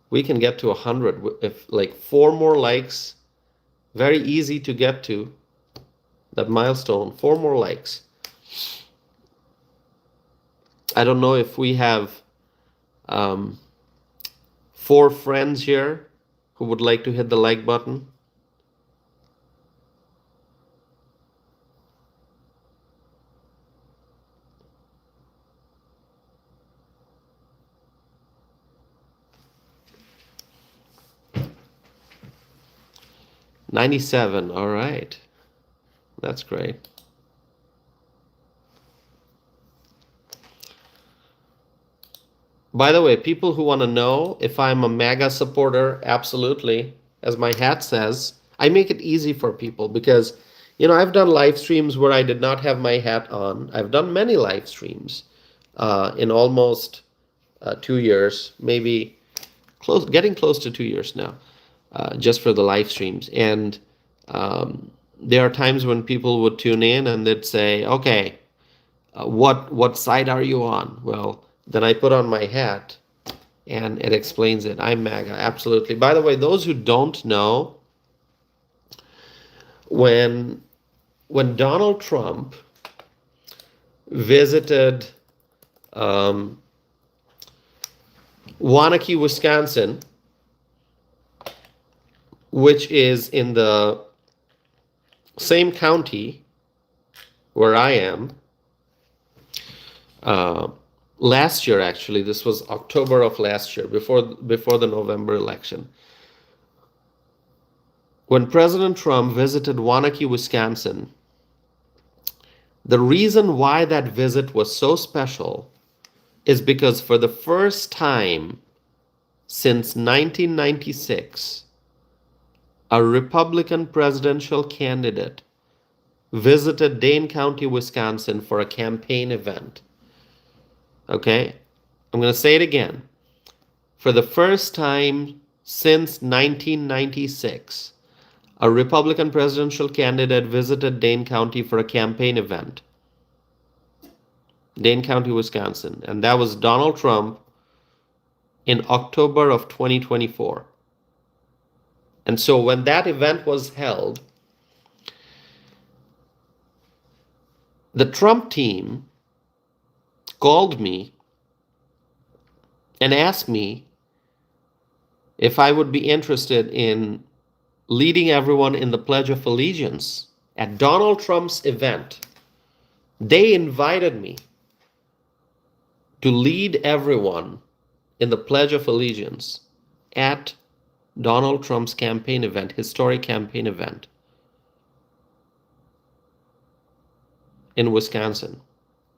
We can get to 100 if like 4 more likes. Very easy to get to that milestone. 4 more likes. I don't know if we have 4 friends here who would like to hit the like button. $97. All right. That's great. By the way, people who want to know if I'm a MAGA supporter, absolutely. As my hat says, I make it easy for people because, I've done live streams where I did not have my hat on. I've done many live streams in almost 2 years, maybe getting close to 2 years now, just for the live streams. And there are times when people would tune in and they'd say, "Okay, what side are you on?" Well, then I put on my hat and it explains it. I'm MAGA, absolutely. By the way, those who don't know, when Donald Trump visited Waunakee, Wisconsin, which is in the same county where I am, last year, actually, this was October of last year, before the November election. When President Trump visited Waunakee, Wisconsin, the reason why that visit was so special is because for the first time since 1996, a Republican presidential candidate visited Dane County, Wisconsin for a campaign event. Okay, I'm going to say it again. For the first time since 1996, a Republican presidential candidate visited Dane County for a campaign event. Dane County, Wisconsin. And that was Donald Trump in October of 2024. And so when that event was held, the Trump team called me and asked me if I would be interested in leading everyone in the Pledge of Allegiance at Donald Trump's event. They invited me to lead everyone in the Pledge of Allegiance at Donald Trump's campaign event, historic campaign event in Wisconsin.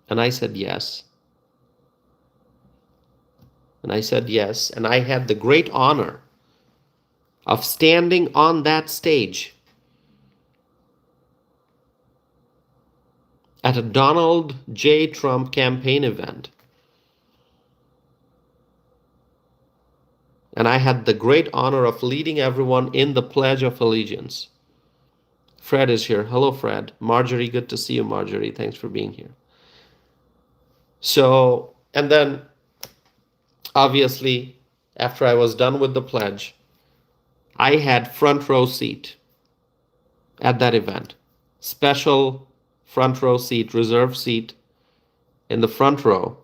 And I said yes. And I said yes. And I had the great honor of standing on that stage at a Donald J. Trump campaign event And I had the great honor of leading everyone in the Pledge of Allegiance. Fred is here. Hello, Fred. Marjorie, good to see you, Marjorie. Thanks for being here. So, and then obviously, after I was done with the pledge, I had front row seat at that event. Special front row seat, reserve seat in the front row.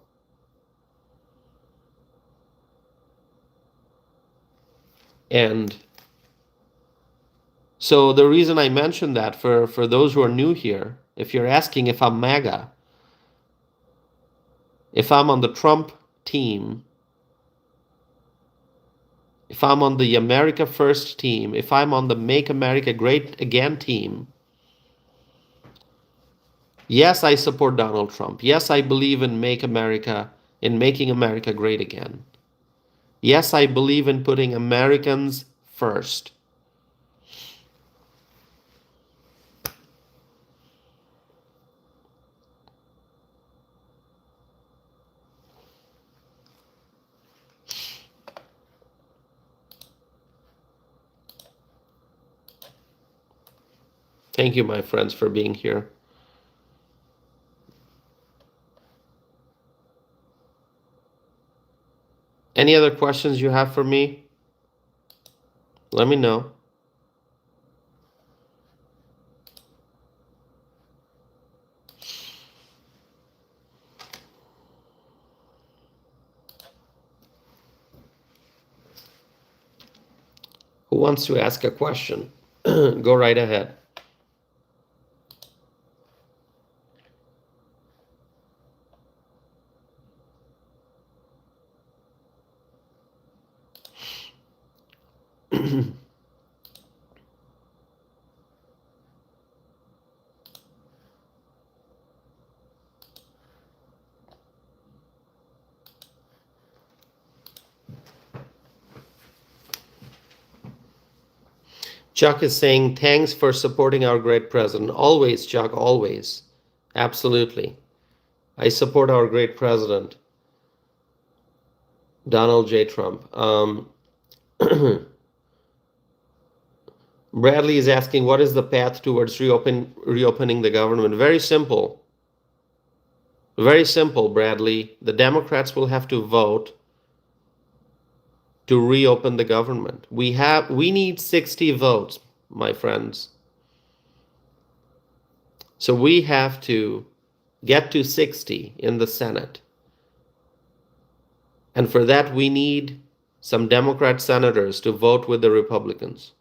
And so the reason I mentioned that for those who are new here, if you're asking if I'm MAGA, if I'm on the Trump team, if I'm on the America First team, if I'm on the Make America Great Again team, yes, I support Donald Trump. Yes, I believe in making America great again. Yes, I believe in putting Americans first. Thank you, my friends, for being here. Any other questions you have for me? Let me know. Who wants to ask a question? Go right ahead. Chuck is saying, thanks for supporting our great president. Always, Chuck, always. Absolutely. I support our great president, Donald J. Trump. Bradley is asking, what is the path towards reopening the government? Very simple. Very simple, Bradley. The Democrats will have to vote to reopen the government. We need 60 votes, my friends. So we have to get to 60 in the Senate. And for that, we need some Democrat senators to vote with the Republicans.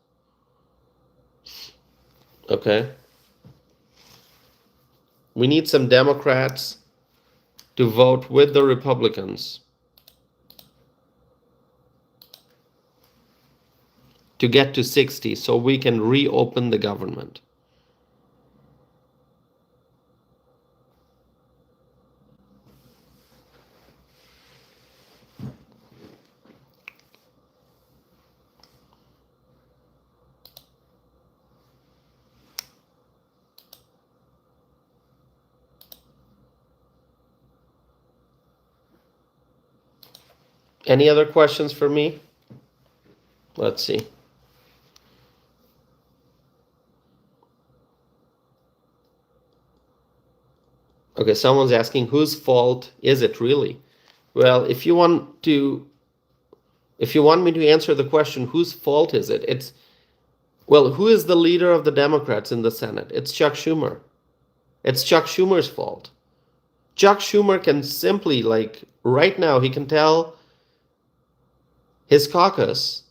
Okay? We need some Democrats to vote with the Republicans to get to 60 so we can reopen the government. Any other questions for me? Let's see. Okay, someone's asking, whose fault is it really? Well, if you want me to answer the question, whose fault is it? Well, who is the leader of the Democrats in the Senate? It's Chuck Schumer. It's Chuck Schumer's fault. Chuck Schumer can simply, like, right now, he can tell his caucus,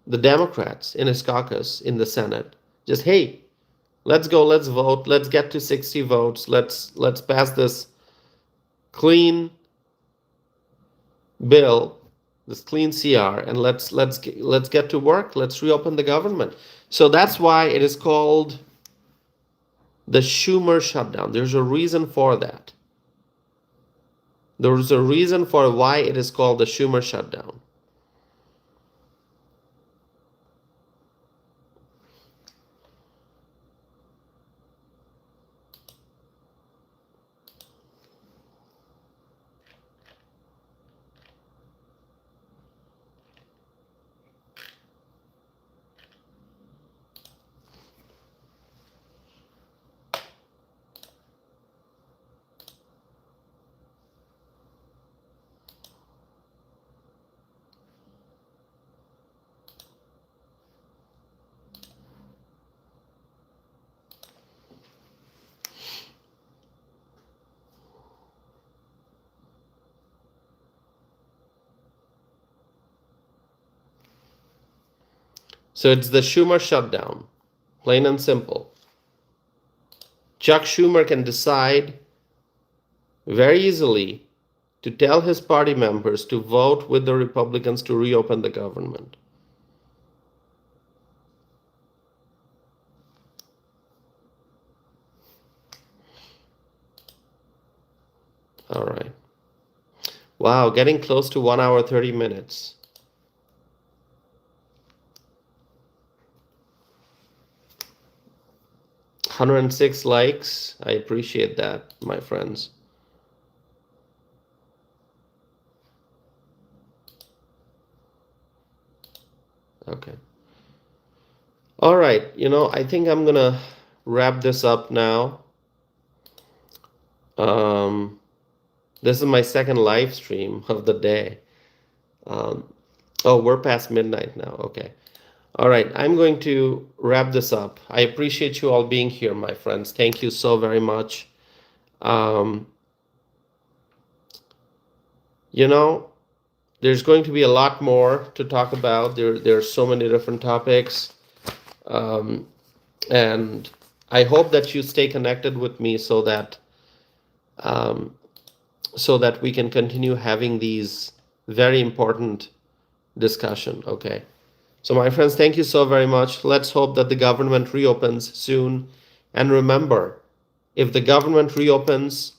the Democrats in his caucus in the Senate, just, hey, let's go, let's vote, let's get to 60 votes, let's pass this clean bill, this clean CR, and let's get to work, let's reopen the government. So that's why it is called the Schumer shutdown. There's a reason for that. There's a reason for why it is called the Schumer shutdown. So it's the Schumer shutdown, plain and simple. Chuck Schumer can decide very easily to tell his party members to vote with the Republicans to reopen the government. All right. Wow, getting close to 1 hour 30 minutes. $106 likes. I appreciate that, my friends. Okay. All right. I think I'm gonna wrap this up now. This is my second live stream of the day. Oh, we're past midnight now. Okay. All right. I'm going to wrap this up. I appreciate you all being here, my friends. Thank you so very much. There's going to be a lot more to talk about. There are so many different topics. And I hope that you stay connected with me so that we can continue having these very important discussion. Okay. So my friends, thank you so very much. Let's hope that the government reopens soon. And remember, if the government reopens,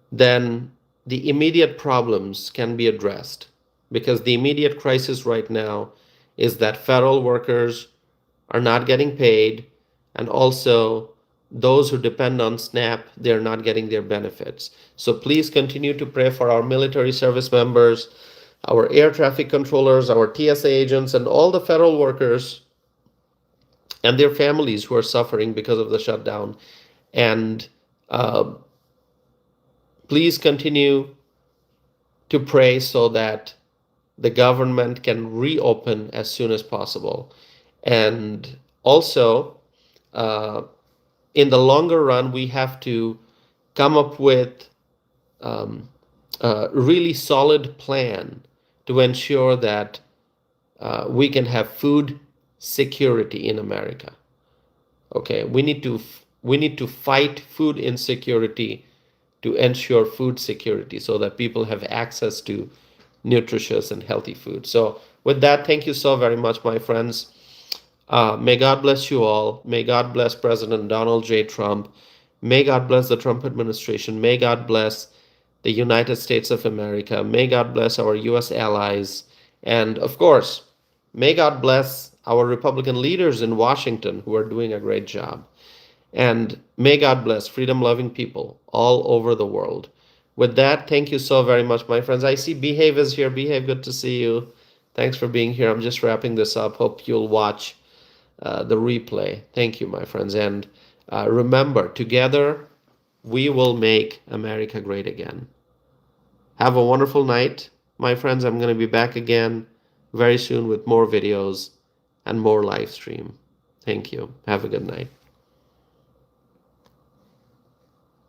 then the immediate problems can be addressed, because the immediate crisis right now is that federal workers are not getting paid, and also those who depend on SNAP, they're not getting their benefits. So please continue to pray for our military service members, our air traffic controllers, our TSA agents, and all the federal workers and their families who are suffering because of the shutdown. And please continue to pray so that the government can reopen as soon as possible. And also, in the longer run, we have to come up with a really solid plan to ensure that we can have food security in America. Okay, we need to fight food insecurity to ensure food security so that people have access to nutritious and healthy food. So with that, thank you so very much, my friends. May God bless you all. May God bless President Donald J. Trump. May God bless the Trump administration. May God bless the United States of America. May God bless our U.S. allies. And of course, may God bless our Republican leaders in Washington who are doing a great job. And may God bless freedom-loving people all over the world. With that, thank you so very much, my friends. I see Behave is here. Behave, good to see you. Thanks for being here. I'm just wrapping this up. Hope you'll watch the replay. Thank you, my friends. And remember, together, we will make America great again. Have a wonderful night, my friends. I'm going to be back again very soon with more videos and more live stream. Thank you. Have a good night.